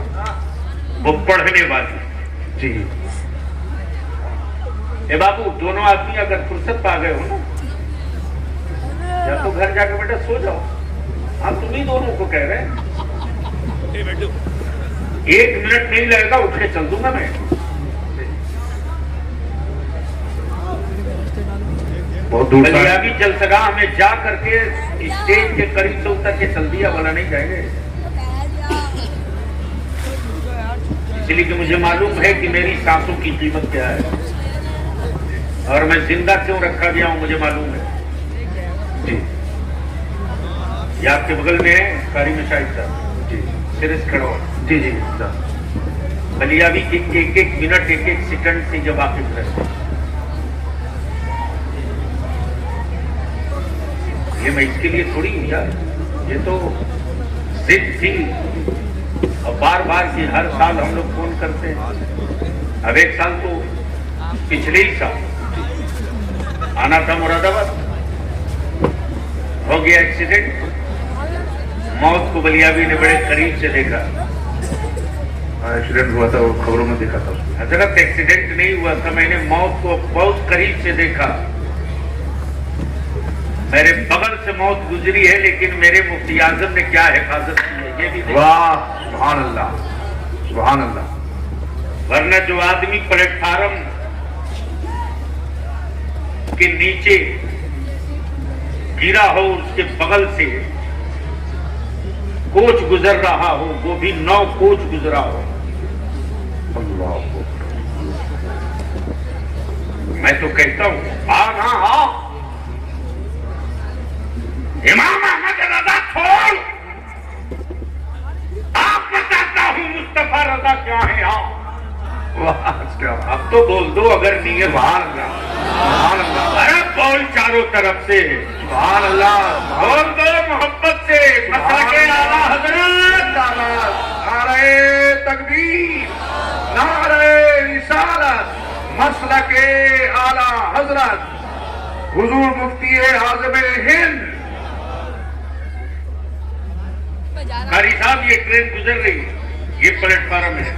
वो पढ़ने वाली। जी ए बाबू, दोनों आदमी अगर फुर्सत पा गए हो ना, या तो घर जाकर बेटा सो जाओ। हम तुम्ही दोनों को कह रहे हैं, 1 मिनट नहीं लगेगा, उठ के चल दूंगा मैं। बहुत दूर से बलियावी जलसगाह में जा करके स्टेज के करीब से उतर के चल दिया वाला नहीं जाएंगे, इसलिए कि मुझे मालूम है कि मेरी सांसों की कीमत क्या है, और मैं जिंदा क्यों रखा गया हूं मुझे मालूम है। जी ये आपके बगल में है कारी मशाइख साहब, जी सिरिस खड़ो। जी जी बलियावी के एक मिनट 1 सेकंड से जब वाकिफ रहते, ये मैं इसके लिए थोड़ी यार, ये तो जिद थी, और बार बार की हर साल हम लोग फोन करते हैं। अब एक साल तो पिछले ही साल आना था मुरादाबाद, हो गया एक्सीडेंट, मौत को बलियावी ने बड़े करीब से देखा। एक्सीडेंट हुआ था, वो खबरों में देखा था उसको। हजरत एक्सीडेंट नहीं हुआ था, मैंने मौत को बहुत करीब से देखा। मेरे बगल से मौत गुजरी है, लेकिन मेरे मुफ्ती आजम ने क्या हिफाजत की है ये भी देखा। वाह, सुभान अल्लाह, सुभान अल्लाह। वरना जो आदमी प्लेटफार्म के नीचे गिरा हो, उसके बगल से कोच गुजर रहा हो, वो भी 9 कोच गुजरा हो। अल्लाह, मैं तो कहता हूं हाँ, इमाम अहमद रजा छोड़, आप बताता हूं मुस्तफा रजा क्या है। हाँ, वाह, क्या अब तो बोल दो अगर नीयत। सुभान अल्लाह, अरे बोल चारों तरफ से, सुभान अल्लाह, बोल दो मोहब्बत से। मसलके आला हजरत, नारे तकबीर, नारे रिसालत, मसलके आला हजरत हुजूर मुफ्ती आज़म हिंद। कारी साहब, ये ट्रेन गुजर रही है, ये प्लेटफार्म है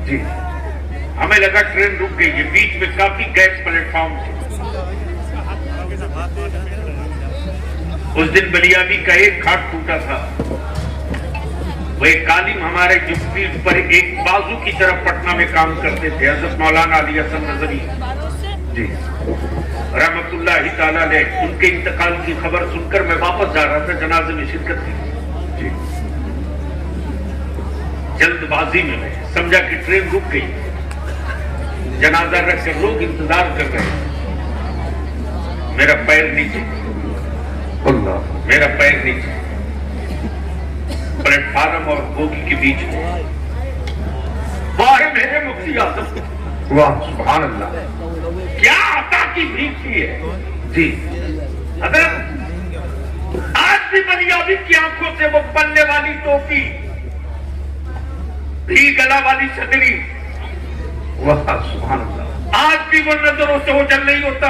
जी, हमें लगा ट्रेन रुक गई है, बीच में काफी गैप प्लेटफॉर्म थे। उस दिन बलियावी का एक खाट टूटा था, वो एक कालिम हमारे जुफ्ती पर एक बाजू की तरफ पटना में काम करते थे, हज़रत मौलाना अली हसन नजरी जी, रहमतुल्लाहि ताला अलैह। उनके इंतकाल की खबर सुनकर मैं वापस जा रहा था, जनाजे में शिरकत की। जी, जल्दबाजी में मैं समझा कि ट्रेन रुक गई, जनाजा रख कर लोग इंतजार कर रहे हैं। मेरा पैर नीचे, अल्लाह, मेरा पैर नीचे, प्लेटफार्म और बोगी के बीच में बाहर मेरे मुफ्ती आजम। वाह सुभान अल्लाह। क्या अता की भीख थी है जी, हजरत। आज भी बनियाबी की आंखों से वो पल्ले वाली टोपी, भी गला वाली छतरी, वाह सुभान अल्लाह। आज भी वो नजरों से ओझल नहीं होता।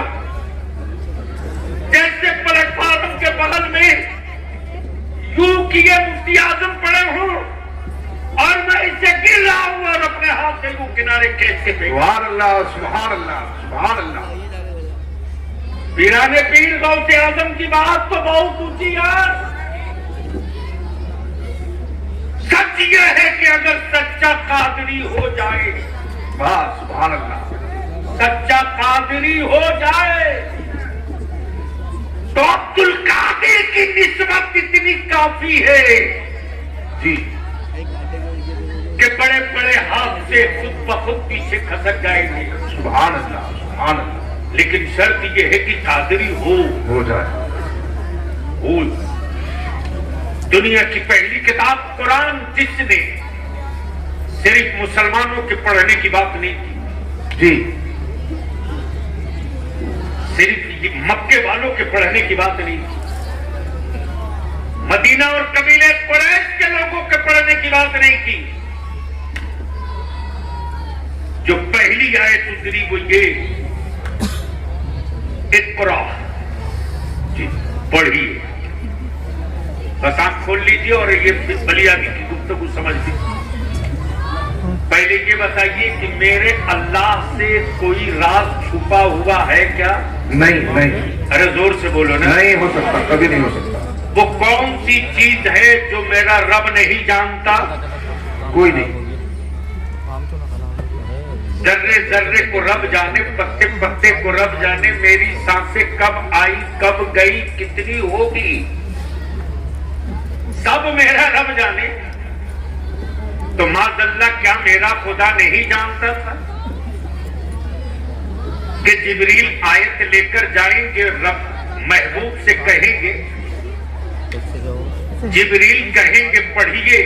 जैसे प्लेटफार्म के बगल में यूं किए मुफ्ती आजम पड़े हों और मैं इसे गिर रहा हूं और अपने हाथ से यूं किनारे खींच के फेंक। सुभान अल्लाह, सुभान अल्लाह, सुभान अल्लाह। पीराने पीर गौसे आजम की बात तो बहुत ऊंची यार। सच यह है कि अगर सच्चा कादरी हो जाए, वाह सुभान अल्लाह। सच्चा कादरी हो जाए तो अब्दुल कादिर की निस्बत इतनी काफी है जी, कि बड़े बड़े हाथ से खुद ब खुद पीछे खसक जाएंगे। सुभान अल्लाह, सुभान अल्लाह। लेकिन शर्त यह है कि कादरी हो जाए। हो। दुनिया की पहली किताब कुरान, जिसने सिर्फ मुसलमानों के पढ़ने की बात नहीं की, जी, सिर्फ मक्के वालों के पढ़ने की बात नहीं की, मदीना और कबीले कुरैश के लोगों के पढ़ने की बात नहीं की। जो पहली आयत उतरी वो ये, इक़रा, जी पढ़िए। बस आंख खोल लीजिए और ये बलियाबी की गुफ्तगू समझ लीजिए। पहले ये बताइए कि मेरे अल्लाह से कोई राज छुपा हुआ है क्या? नहीं नहीं, अरे जोर से बोलो ना। नहीं हो सकता, कभी नहीं हो सकता। वो कौन सी चीज है जो मेरा रब नहीं जानता? कोई नहीं। जर्रे जर्रे को रब जाने, पत्ते पत्ते को रब जाने, मेरी सांसें कब आई कब गई कितनी होगी, सब मेरा रब जाने। तो माज़अल्लाह क्या मेरा खुदा नहीं जानता था कि जिब्रील आयत लेकर जाएंगे, रब महबूब से कहेंगे, जिब्रील कहेंगे पढ़िए,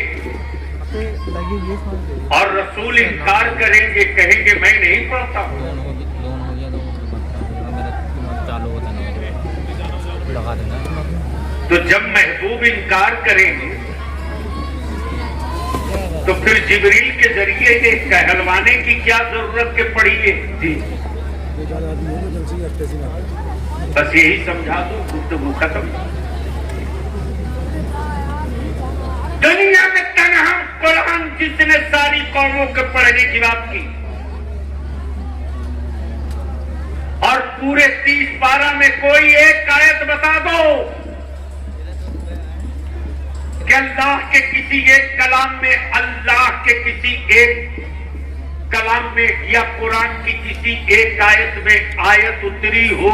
और रसूल इनकार करेंगे, कहेंगे मैं नहीं पढ़ता। तो जब महबूब इनकार करेंगे तो फिर जिब्रील के जरिए ये कहलवाने की क्या जरूरत के पड़ी है? जी बस यही समझा दो, गुफ्तगू खत्म। दुनिया में तन्हा कुरान जिसने सारी कौमों के पढ़ने की बात की, और पूरे 30 पारा में कोई एक आयत बता दो कि अल्लाह के किसी एक कलाम में, अल्लाह के किसी एक कलाम में या कुरान की किसी एक आयत में आयत उतरी हो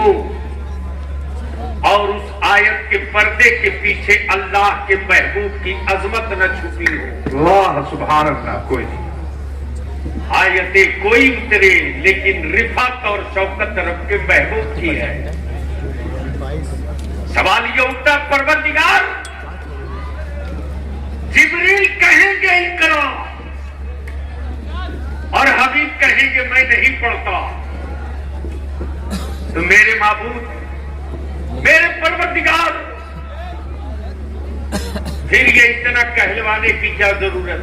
और उस आयत के पर्दे के पीछे अल्लाह के महबूब की अजमत न छुपी हो। वाह सुभान अल्लाह। कोई नहीं। आयतें कोई उतरे लेकिन रिफात और शौकत रब के महबूब की है। सवाल ये उठता, परवरदिगार जिब्रील कहेंगे इकरा और हबीब कहेंगे मैं नहीं पढ़ता, तो मेरे माबूद, मेरे परवरदिगार, फिर ये इतना कहलवाने की क्या जरूरत?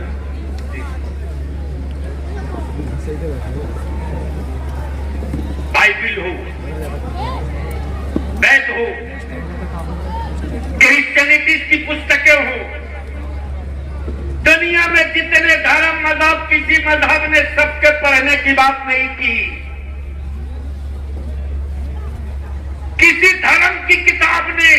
बाइबिल हो, बैत हो, क्रिश्चियनिटी की पुस्तकें हो, दुनिया में जितने धर्म मजहब, किसी मजहब ने सबके पढ़ने की बात नहीं की। किसी धर्म की किताब ने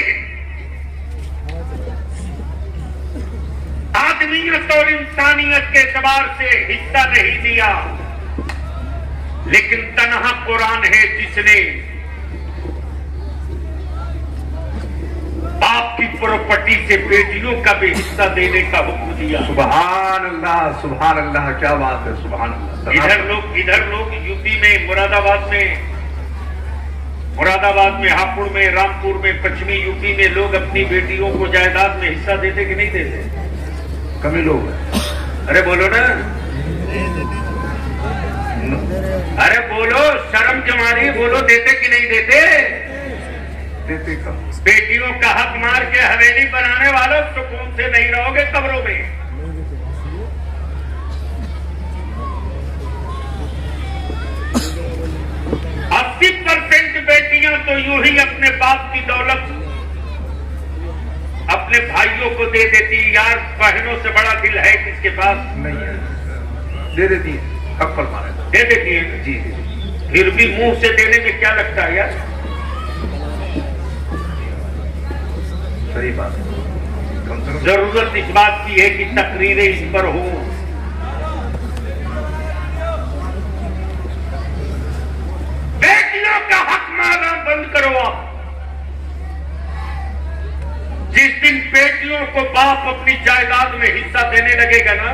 आदमियत और इंसानियत के एतबार से हिस्सा नहीं दिया, लेकिन तन्हा कुरान है जिसने बाप की प्रॉपर्टी से बेटियों का भी हिस्सा देने का हुक्म दिया। सुभान अल्लाह, क्या बात है, सुभान अल्लाह। इधर लोग यूपी में मुरादाबाद में, हापुड़ में, रामपुर में, पश्चिमी यूपी में लोग अपनी बेटियों को जायदाद में हिस्सा देते कि नहीं देते? कमी लोग हैं। अरे बोलो ना, अरे बोलो, शर्म के मारी बोलो, देते कि नहीं देते? देते कम। बेटियों का हक मार के हवेली बनाने वालों सुकून से नहीं रहोगे कब्रों में। 80% बेटियां तो यूं ही अपने बाप की दौलत अपने भाइयों को दे देती। यार बहनों से बड़ा दिल है किसके पास? नहीं है, दे देती है, हक पर मारे दे देती है जी। फिर भी मुंह से देने में क्या लगता है यार? सही बात है। कम से कम जरूरत इस बात की है कि तकरीरें इस पर हो। बेटियों का हक मारना बंद करो आप। जिस दिन बेटियों को बाप अपनी जायदाद में हिस्सा देने लगेगा ना,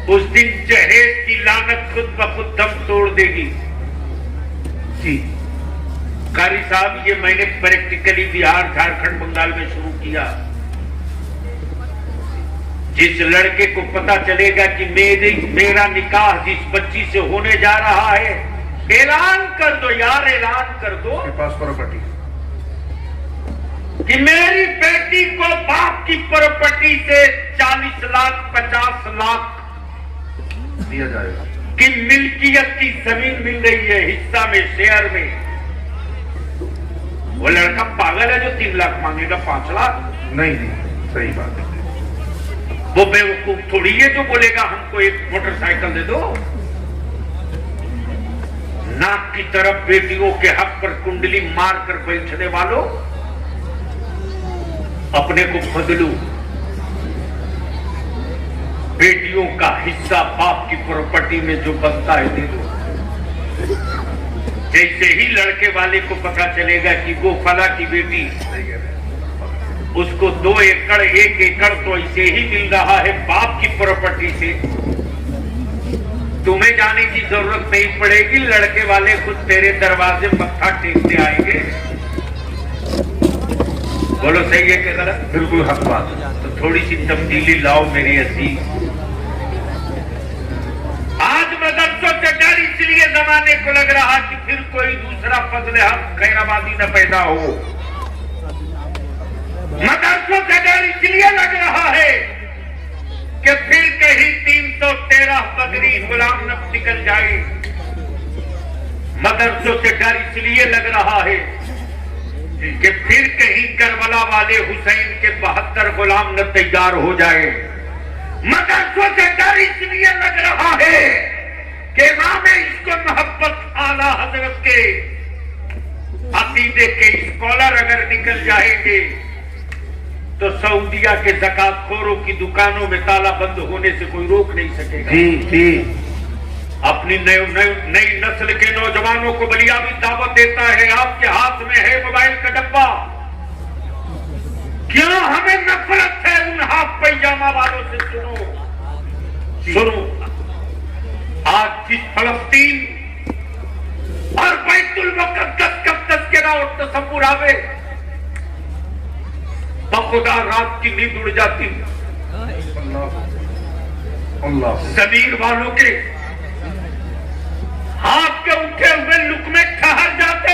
उस दिन जहेज की लानत खुद ब खुद दम तोड़ देगी। जी कारी साहब, ये मैंने प्रैक्टिकली बिहार, झारखंड, बंगाल में शुरू किया। जिस लड़के को पता चलेगा कि मेरा निकाह जिस बच्ची से होने जा रहा है, ऐलान कर दो यार, ऐलान कर दो के पास प्रॉपर्टी कि मेरी बेटी को बाप की प्रॉपर्टी से 40 लाख 50 लाख दिया जाएगा की मिल्कियत की जमीन मिल रही है, हिस्सा में, शेयर में। वो लड़का पागल है जो 3 लाख मांगेगा 5 लाख? नहीं दी। सही बात है। वो बेवकूफ थोड़ी है जो बोलेगा हमको एक मोटरसाइकिल दे दो। नाक की तरफ बेटियों के हक पर कुंडली मार कर बैठने वालों, अपने को बदलो। बेटियों का हिस्सा बाप की प्रॉपर्टी में जो बनता है दे दो। जैसे ही लड़के वाले को पता चलेगा कि वो फला की बेटी, उसको 2 एकड़ 1 एकड़ तो ऐसे ही मिल रहा है बाप की प्रॉपर्टी से, तुम्हें जाने की जरूरत नहीं पड़ेगी। लड़के वाले खुद तेरे दरवाजे मत्था टेकते आएंगे। बोलो सही है कि गलत? बिल्कुल हक बात। तो थोड़ी सी तब्दीली लाओ मेरी अजीज। आज मदरसों से डर इसलिए जमाने को लग रहा कि फिर कोई दूसरा फजल हक खैराबादी न पैदा हो। मदरसों से डर इसलिए लग रहा है कि फिर कहीं 313 बदरी गुलाम न निकल जाए। मदरसों से डर इसलिए लग रहा है कि फिर कहीं करबला वाले हुसैन के 72 गुलाम न तैयार हो जाए। मदरसों से डर इसलिए लग रहा है कि इमाम इसको मोहब्बत आला हजरत के अकीदे के स्कॉलर अगर निकल जाएंगे तो सऊदिया के ज़कातखोरों की दुकानों में ताला बंद होने से कोई रोक नहीं सकेगा। जी जी। अपनी नई नस्ल के नौजवानों को बलियाबी दावत देता है, आपके हाथ में है मोबाइल का डब्बा। क्यों हमें नफरत है उन हाफ पैजामा वालों से? सुनो, आज जिस फलस्तीन और बैतुल मुक़द्दस का तज़किरा और तसव्वुर आवे, बखुदा रात की नींद उड़ जाती। अल्लाह। जमीर वालों के हाथ के उठे हुए लुकमे ठहर जाते।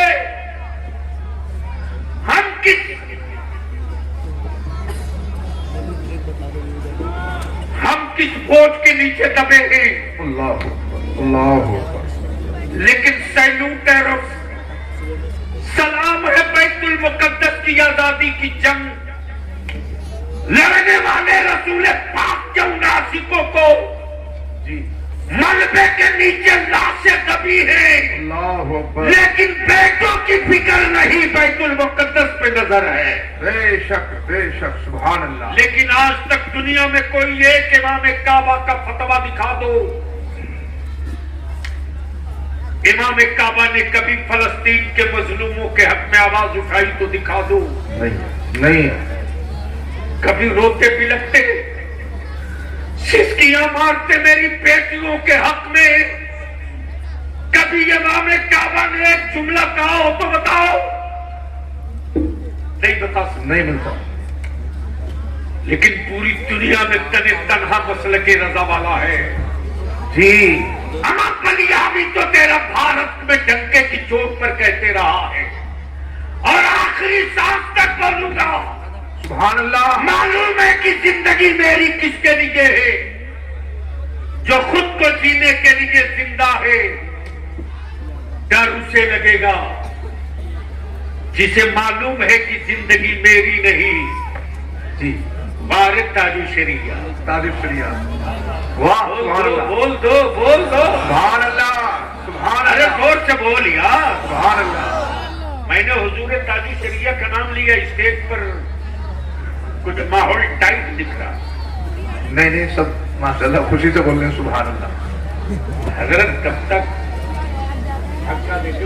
हम किस बोझ के नीचे दबे हैं। अल्लाह अल्लाह। लेकिन सैल्यूट है, सलाम है बैतुल मुक़द्दस की आजादी की जंग लड़ने वाले रसूल पाक के उन आशिकों को जी। मलबे के नीचे लाशें दबी हैं, अल्लाह अकबर। लेकिन बेटों की फिक्र नहीं, बैतुल मुक़द्दस पे नजर है। बेशक सुभान अल्लाह। लेकिन आज तक दुनिया में कोई एक इमाम काबा का फतवा दिखा दो, इमाम काबा ने कभी फलस्तीन के मजलूमों के हक में आवाज उठाई तो दिखा दो। नहीं। कभी रोते बिलखते सिसकियां मारते मेरी बेटियों के हक में, कभी इमाम काबा ने एक जुमला कहा हो तो बताओ। नहीं बता सकते, नहीं मिलता। लेकिन पूरी दुनिया में तने तनहा मसल के रजा वाला है जी। अमापलिया भी तो तेरा भारत में डंके की चोट पर कहते रहा है और आखिरी सांस तक बोलूंगा। सुभान अल्लाह। मालूम है कि जिंदगी मेरी किसके लिए है? जो खुद को जीने के लिए जिंदा है। डर उसे लगेगा जिसे मालूम है कि जिंदगी मेरी नहीं। जी। बारिक ताजू शरिया, तारीफ शरिया। वाह बोल दो। सुभान अल्लाह। सुभान अरे अल्लाह। जोर से बोल यार। सुभान अल्लाह। मैंने हुजूर ताजू शरिया का नाम लिया, स्टेज पर कुछ माहौल टाइट दिख रहा। नहीं, सब माशाल्लाह खुशी से बोल रहे हैं। सुभान अल्लाह। हजरत कब तक धक्का देते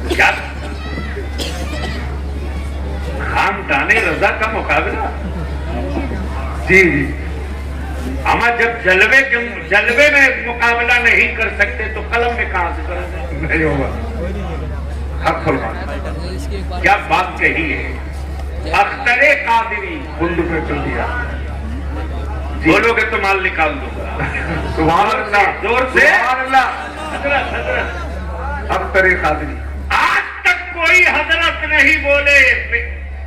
क्या खामदाने रजा का मुकाबला? जी। हम जब जलवे में मुकाबला नहीं कर सकते तो कलम में कहां से करेंगे? नहीं होगा। हक फरमा। क्या बात कही है। अख्तरे कादिरी कुंड पे चल दिया। बोलोगे तो माल निकाल दूंगा। सुभान अल्लाह। जोर से। सुभान अल्लाह। हजरत अख्तरे कादरी। आज तक कोई हजरत नहीं बोले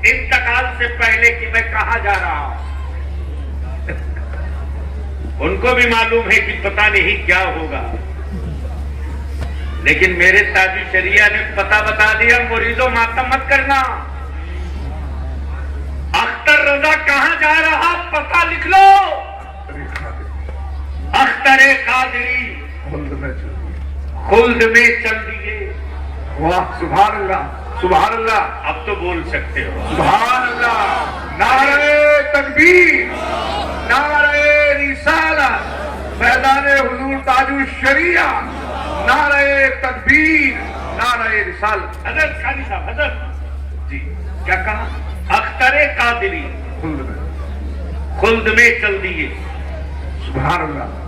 इंतकाल से पहले कि मैं कहां जा रहा हूं। उनको भी मालूम है कि पता नहीं क्या होगा, लेकिन मेरे ताजू शरिया ने पता बता दिया। मुरीदों मातम मत करना। अख्तर रजा कहां जा रहा पता लिख लो। अख्तरे कादरी खुल्द में चल दिए। वाह। सुभान अल्लाह। सुभान अल्लाह। अब तो बोल सकते हो। सुभान अल्लाह। नारे तकबीर, नारे रिसालत, मैदाने हुजूर ताजू शरिया, नारे तकबीर, नारे रिसालत। हजरत खानी साहब, हजरत जी क्या कहा? अख्तरे कादरी खुल्द में चल दिए। सुभान अल्लाह।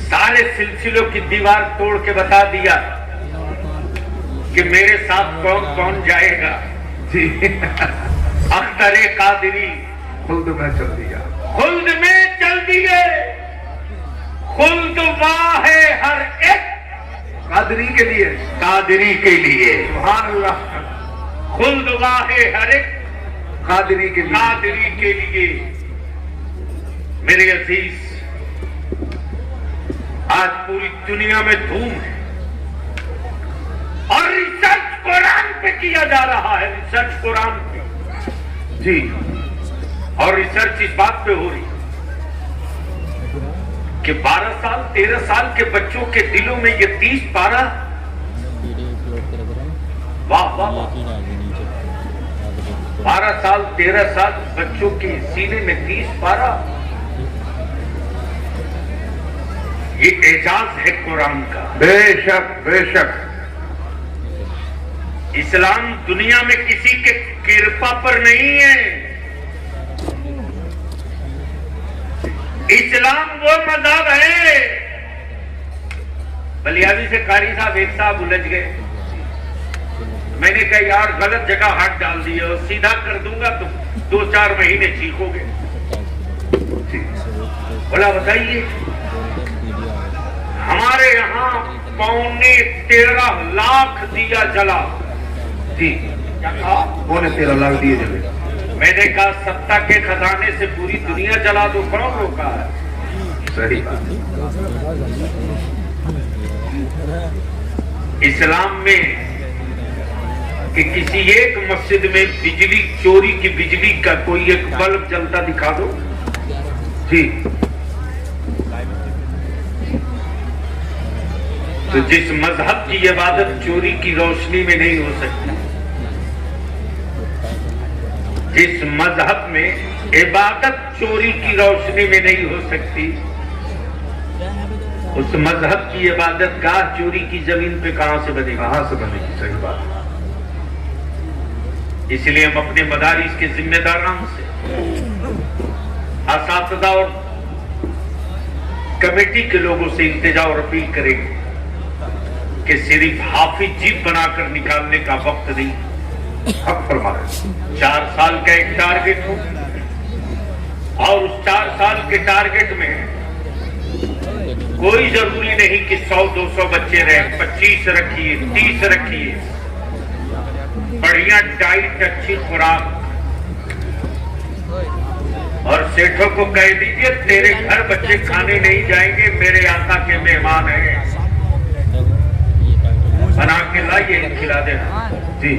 सारे सिलसिलों की दीवार तोड़ के बता दिया कि मेरे साथ कौन कौन जाएगा। जी। अख्तरे कादरी खुल्द में चल दिया। खुल्द में चल दिए। खुल्द वाह है हर एक कादरी के लिए। कादरी के लिए। सुभान अल्लाह। खुल्द वाह है हर एक कादरी के लिए। कादरी के लिए। मेरे अजीज, आज पूरी दुनिया में धूम है और रिसर्च कुरान पे किया जा रहा है। रिसर्च कुरान पे। जी। और रिसर्च इस बात पे हो रही कि 12 साल 13 साल के बच्चों के दिलों में ये 30 पारा। वाह वाह वाह। 12 साल 13 साल बच्चों के सीने में 30 पारा। ये एजाज है कुरान का। बेशक बेशक। इस्लाम दुनिया में किसी के कृपा पर नहीं है। इस्लाम वो मजहब है। बलियावी से कारी साहब एक साहब उलझ गए। मैंने कहा यार गलत जगह हाथ डाल दिए और सीधा कर दूंगा तो 2-4 महीने सीखोगे। बोला बताइए। हमारे यहाँ 13.25 लाख दिया जला। जी। क्या कहा? 13.25 दिए जले। मैंने कहा सत्ता के खजाने से पूरी दुनिया जला दो, कौन रोका है? सही बात। इस्लाम में कि किसी एक मस्जिद में बिजली चोरी की बिजली का कोई एक बल्ब जलता दिखा दो। जी। तो जिस मजहब की इबादत चोरी की रोशनी में नहीं हो सकती, जिस मजहब में इबादत चोरी की रोशनी में नहीं हो सकती। उस मजहब की इबादत गाह चोरी की जमीन पे कहां से बनेगी? कहां से बनेगी? सही बात। इसलिए हम अपने मदारिस के जिम्मेदारान से, असातिज़ा और कमेटी के लोगों से इल्तिजा और अपील करेंगे कि सिर्फ हाफिज जीप बनाकर निकालने का वक्त नहीं, हक फरमाए। 4 साल का एक टारगेट हो और उस 4 साल के टारगेट में कोई जरूरी नहीं कि 100-200 बच्चे रहे, 25 रखिए, 30 रखिए। बढ़िया डाइट, अच्छी खुराक, और सेठों को कह दीजिए तेरे घर बच्चे खाने नहीं जाएंगे, मेरे आका के मेहमान हैं, बना के लाइए, खिला देना जी।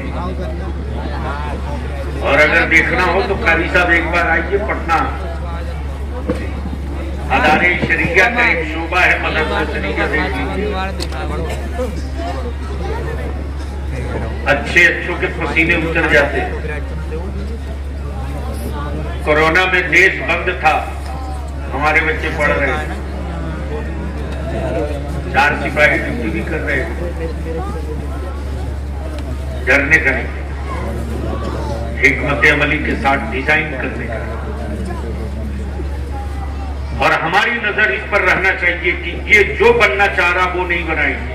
और अगर देखना हो तो कारी साहब एक बार आइए पटना, अदारे शरीया का एक शोभा है मदरसा शरीया, देख लीजिए। अच्छों के पसीने उतर जाते। कोरोना में देश बंद था, हमारे बच्चे पढ़ रहे, 4 सिपाही ड्यूटी भी कर रहे, डरने का नहीं, हिकमत अमली के साथ डिजाइन करने का। और हमारी नजर इस पर रहना चाहिए कि ये जो बनना चाह रहा वो नहीं बनाएंगे,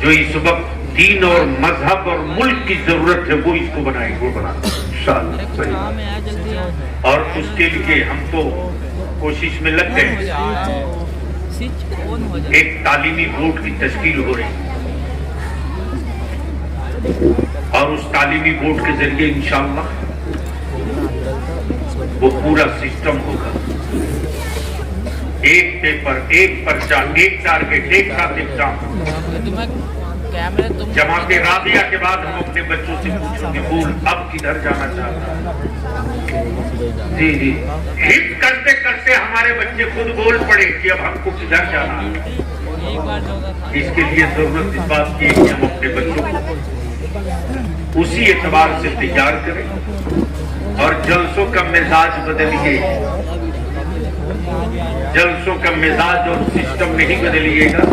जो इस वक्त दीन और मजहब और मुल्क की जरूरत है वो इसको बनाएंगे, वो बनाएंगे। और उसके लिए हम तो कोशिश में लग गए। एक तालीमी बोर्ड की तश्कील हो रही और उस तालीमी बोर्ड के जरिए इंशाअल्लाह वो पूरा सिस्टम होगा। एक पेपर, एक पर्चा, एक टारगेट, एक साथ एग्जाम। जमाते राबिया के बाद हम अपने बच्चों से पूछेंगे बोल अब किधर जाना चाहता है? जी जी, हिट करते करते हमारे बच्चे खुद बोल पड़े कि अब हमको किधर जाना है। इसके लिए जरूरत इस बात की है कि हम अपने बच्चों को उसी एतबार से तैयार करें और जलसों का मिजाज बदलिए। जलसों का मिजाज और सिस्टम नहीं बदलिएगा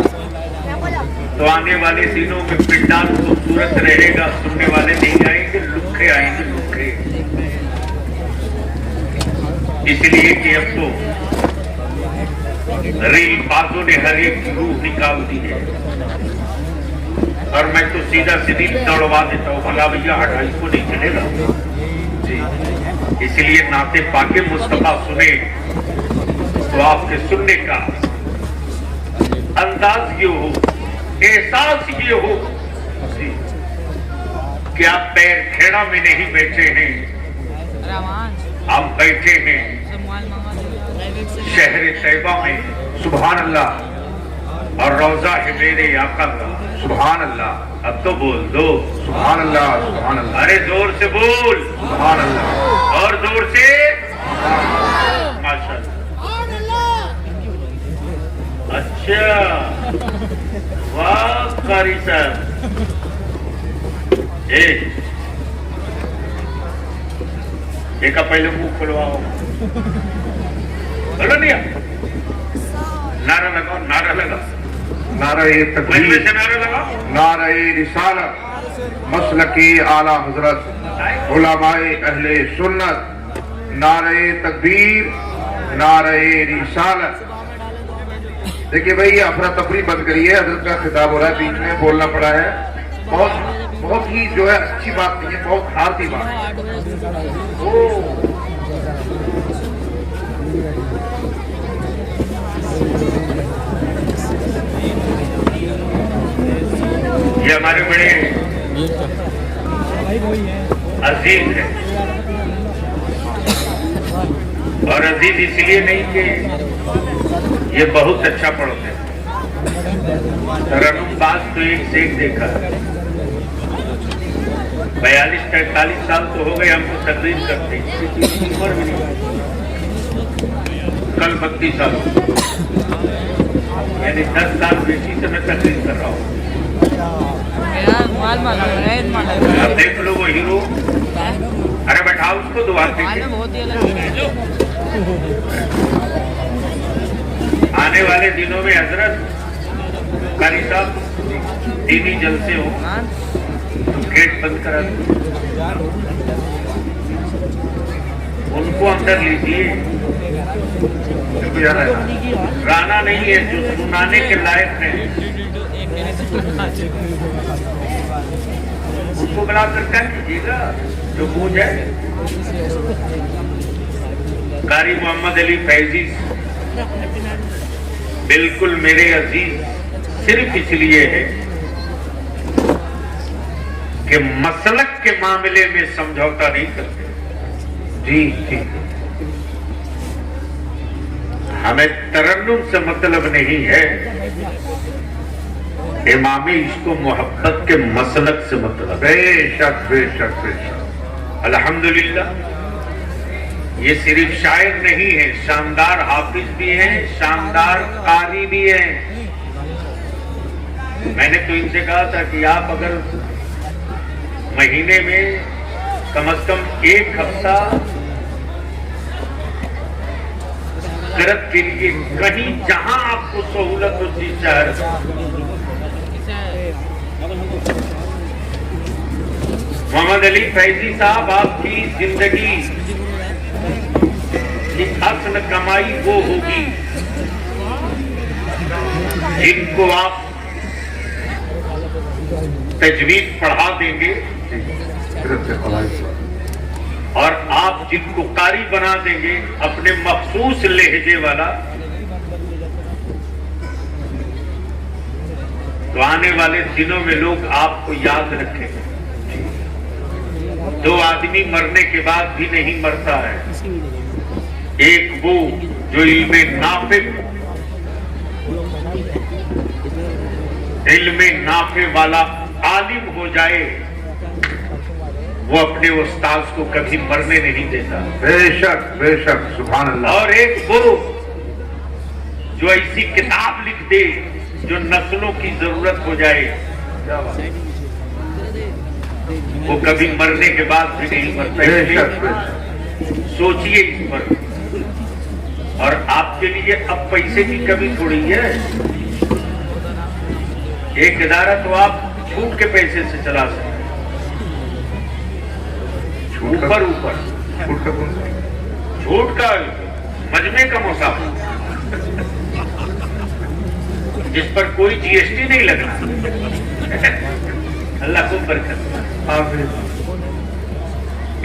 तो आने वाले दिनों में पिंडाल खूबसूरत रहेगा, सुनने वाले नहीं आएंगे, लुखे आएंगे, लुखे। इसलिए कि अब तो रील बातों ने हर एक की रूह निकाल दी है और मैं तो सीधा सीधी दौड़वा देता हूँ, भला भैया 28 को नहीं चलेगा जी। इसलिए नाते पाके मुस्तफा सुने तो आपके सुनने का अंदाज ये हो, एहसास ये हो कि आप पैर खेड़ा में नहीं बैठे हैं, आप बैठे हैं शहर तैयबा में। सुभान अल्लाह। और रोजा है मेरे आका का। सुभान अल्लाह। अब तो बोल दो सुभान अल्लाह, सुभान अल्लाह। अरे जोर से बोल सुभान अल्लाह और जोर से माशाअल्लाह। अच्छा, वाह कारी साहब। एक पहले मुंह खुलवाओ, बोलो नहीं, नारा लगाओ, नारा लगाओ, नारे तकबीर, मजलिस से नारा लगाओ। नारे रिसालत, मसलकी आला हजरत उलमाए अहले सुन्नत, नारे तकबीर, नारे रिसालत। देखिए भाई, ये अफरा तफरी बंद करिए, हजरत का खिताब हो रहा है, बीच में बोलना पड़ा है। बहुत ही जो है अच्छी बात नहीं है, बहुत हारती बात है। ये हमारे बड़े अजीज हैं और अजीज इसलिए नहीं कि ये बहुत अच्छा पढ़ते हैं। तरन्नुमबाज तो एक से एक देखा, 42-43 साल तो हो गए हमको तकरीर करते, उम्र भी नहीं, कल 32 साल, यानी 10 साल बेटी से मैं तकरीर कर रहा हूँ। माल माला है माला अब देख लो वो हीरो, अरे बैठाओ उसको दो हाथ देके। बहुत ही अलग आने वाले दिनों में हजरत कारी साहब दीनी जलसे हो तो गेट बंद करा दो, उनको अंदर लीजिए। राना नहीं है जो सुनाने के लायक नहीं, उनको बुलाकर क्या कीजिएगा जो बूझ है। कारी मोहम्मद अली फैजी बिल्कुल मेरे अजीज सिर्फ इसलिए है कि मसलक के मामले में समझौता नहीं करते। जी जी, हमें तरन्नुम से मतलब नहीं है, इमामी इसको मोहब्बत के मसलक से मतलब। बेशक बेशक बेशक, अल्हम्दुलिल्लाह ये सिर्फ शायर नहीं है, शानदार हाफिज भी हैं, शानदार कारी भी हैं। मैंने तो इनसे कहा था कि आप अगर महीने में कम से कम एक हफ्ता करत के लिए कहीं जहां आपको सहूलत होती शहर, मोहम्मद अली फैजी साहब आपकी जिंदगी की असल कमाई वो होगी जिनको आप तजवीज पढ़ा देंगे और आप जिनको कारी बना देंगे अपने मखसूस लहजे वाला, तो आने वाले दिनों में लोग आपको याद रखेंगे। दो आदमी मरने के बाद भी नहीं मरता है, एक वो जो इल्मे नाफे वाला आलिम हो जाए, वो अपने उस्ताद को कभी मरने नहीं देता। बेशक बेशक, सुभान अल्लाह। और एक वो जो ऐसी किताब लिख दे जो नस्लों की जरूरत हो जाए, वो कभी मरने के बाद भी नहीं मरता। बेशक बेशक, सोचिए इस पर। और आपके लिए अब पैसे की कमी थोड़ी है, एक इदारा तो आप छूट के पैसे से चला सकते, ऊपर ऊपर छूट का मजमे का मुसाफा जिस पर कोई जीएसटी नहीं लगना। अल्लाह को बरकत।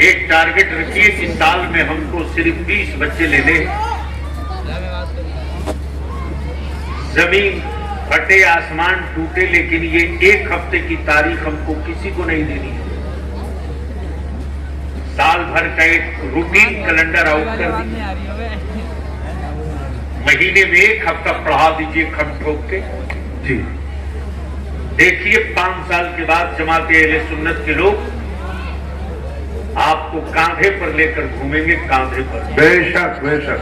एक टारगेट रखिए कि साल में हमको सिर्फ 20 बच्चे लेने, जमीन फटे आसमान टूटे, लेकिन ये एक हफ्ते की तारीख हमको किसी को नहीं देनी है। साल भर का एक रूटीन कैलेंडर आउट कर दीजिए, महीने में एक हफ्ता पढ़ा दीजिए खम ठोक के। जी देखिए 5 साल के बाद जमाते अहले सुन्नत के लोग आपको कांधे पर लेकर घूमेंगे, कांधे पर। बेशक बेशक।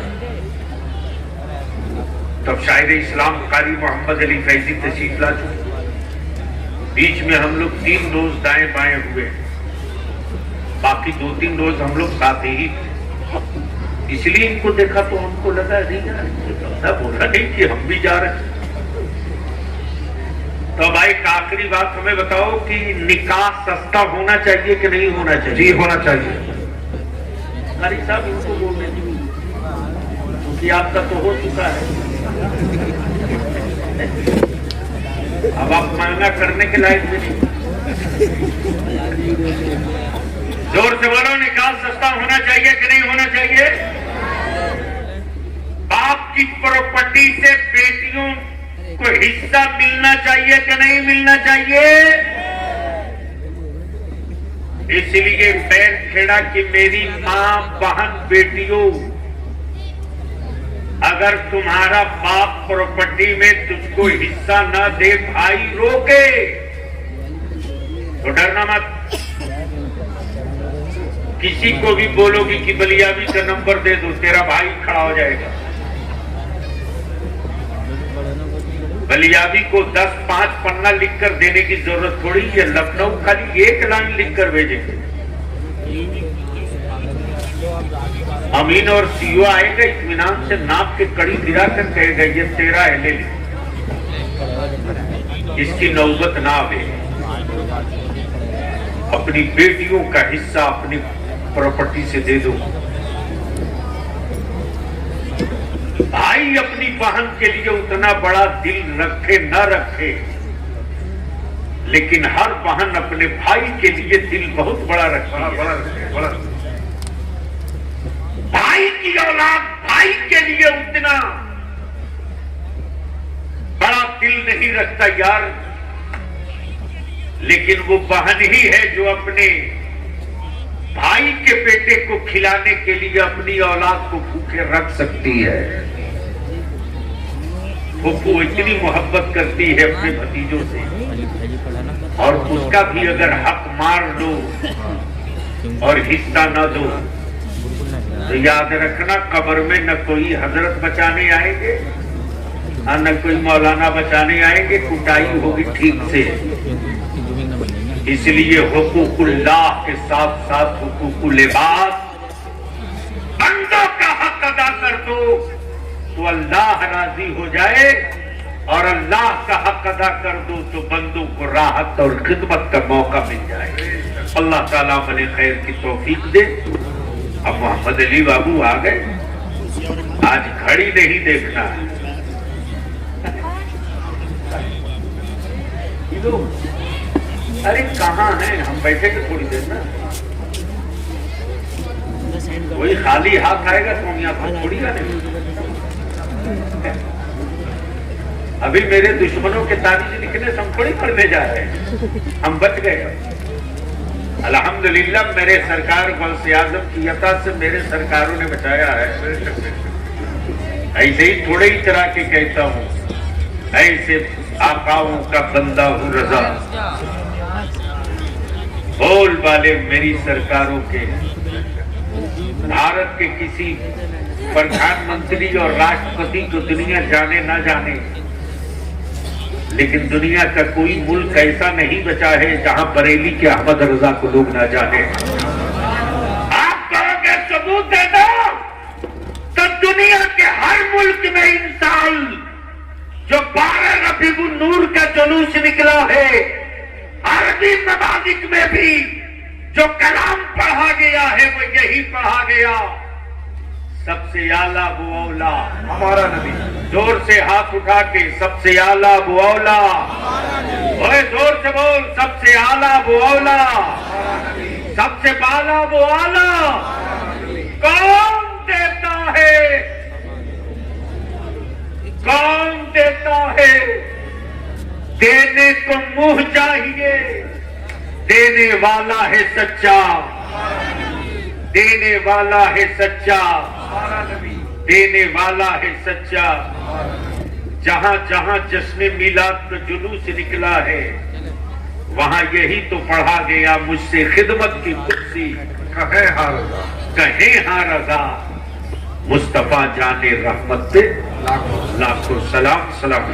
तब शायद इस्लाम कारी मोहम्मद अली फैजी तशरीफ ला चुके। बीच में हम लोग 3 रोज दाएं बाएं हुए, बाकी 2-3 रोज हम लोग साथ ही थे। इसलिए इनको देखा तो हमको लगा नहीं यार, बोला नहीं कि हम भी जा रहे हैं। तो अब एक आखिरी बात हमें बताओ कि निकाह सस्ता होना चाहिए कि नहीं होना चाहिए? जी होना चाहिए। कारी साहब इनको बोलने दीजिए, क्योंकि आपका तो हो चुका है। अब आप मांगा करने के लायक भी नहीं। जोर से बोलो, निकाह सस्ता होना चाहिए कि नहीं होना चाहिए? बाप की प्रॉपर्टी से बेटियों को हिस्सा मिलना चाहिए कि नहीं मिलना चाहिए? इसलिए पैर खेड़ा कि मेरी मां बहन बेटियों, अगर तुम्हारा बाप प्रॉपर्टी में तुझको हिस्सा न दे, भाई रोके तो डरना मत। किसी को भी बोलोगी कि बलियाबी का नंबर दे दो, तेरा भाई खड़ा हो जाएगा। बलियाबी को 10-5 पन्ना लिखकर देने की जरूरत थोड़ी है। लखनऊ खाली एक लाइन लिखकर भेजेंगे। अमीन और सीओ आएगा, इत्मीनान से नाप के कड़ी गिरा कर कहेगा ये तेरा है, ले ले, इसकी नौबत ना आवे। अपनी बेटियों का हिस्सा अपनी प्रॉपर्टी से दे दो। भाई अपनी बहन के लिए उतना बड़ा दिल रखे न रखे, लेकिन हर बहन अपने भाई के लिए दिल बहुत बड़ा रखती है। भाई की औलाद भाई के लिए उतना बड़ा दिल नहीं रखता यार, लेकिन वो बहन ही है जो अपने भाई के बेटे को खिलाने के लिए अपनी औलाद को भूखे रख सकती है। वो इतनी मोहब्बत करती है अपने भतीजों से, और उसका भी अगर हक मार लो और हिस्सा न दो तो याद रखना कब्र में न कोई हजरत बचाने आएंगे और न कोई मौलाना बचाने आएंगे, कुटाई होगी ठीक से। इसलिए हुकूकुल्लाह के साथ साथ हुकूकुल इबाद, बंदों का हक अदा कर दो तो अल्लाह राजी हो जाए, और अल्लाह का हक अदा कर दो तो बंदों को राहत और खिदमत का मौका मिल जाए। अल्लाह ताला बने खैर की तौफीक दे। अब मोहम्मद अली बाबू आ गए, आज घड़ी नहीं देखना। अरे कहाँ है, हम बैठे थे थोड़ी देर ना, वही खाली हाथ आएगा तो हम यहाँ थोड़ी आने। अभी मेरे दुश्मनों के तारीफ लिखने से हम थोड़ी पढ़ने जा रहे हैं, हम बच गए। अल्हम्दुलिल्लाह मेरे सरकार गौसे आजम की अता से मेरे सरकारों ने बचाया है। ऐसे ही थोड़े ही तरह के कहता हूँ, ऐसे आकाओं का बंदा हूँ रजा, बोल वाले मेरी सरकारों के। भारत के किसी प्रधानमंत्री और राष्ट्रपति को दुनिया जाने ना जाने, लेकिन दुनिया का कोई मुल्क ऐसा नहीं बचा है जहां बरेली के अहमद रजा को लोग ना जाने। आप कहोगे सबूत दे दो, तो दुनिया के हर मुल्क में इंसान जो 12 रबीउल नूर का जुलूस निकला है, अरबी ममालिक में भी जो कलाम पढ़ा गया है वो यही पढ़ा गया, सबसे आला वो औला हमारा नबी। जोर से हाथ उठा के सबसे आला वो औला, ओए जोर से बोल, सबसे आला वो औला, सबसे बाला वो आला। कौन देता है, कौन देता है? देने को मुंह चाहिए, देने वाला है सच्चा, देने वाला है सच्चा, देने वाला है सच्चा। जहां जहां जश्न मिलाद का जुलूस निकला है, वहां यही तो पढ़ा गया, मुझसे खिदमत की कुर्सी कहे हाँ रजा, कहे हाँ रजा। मुस्तफा जाने रहमत पे लाखों सलाम सलाम।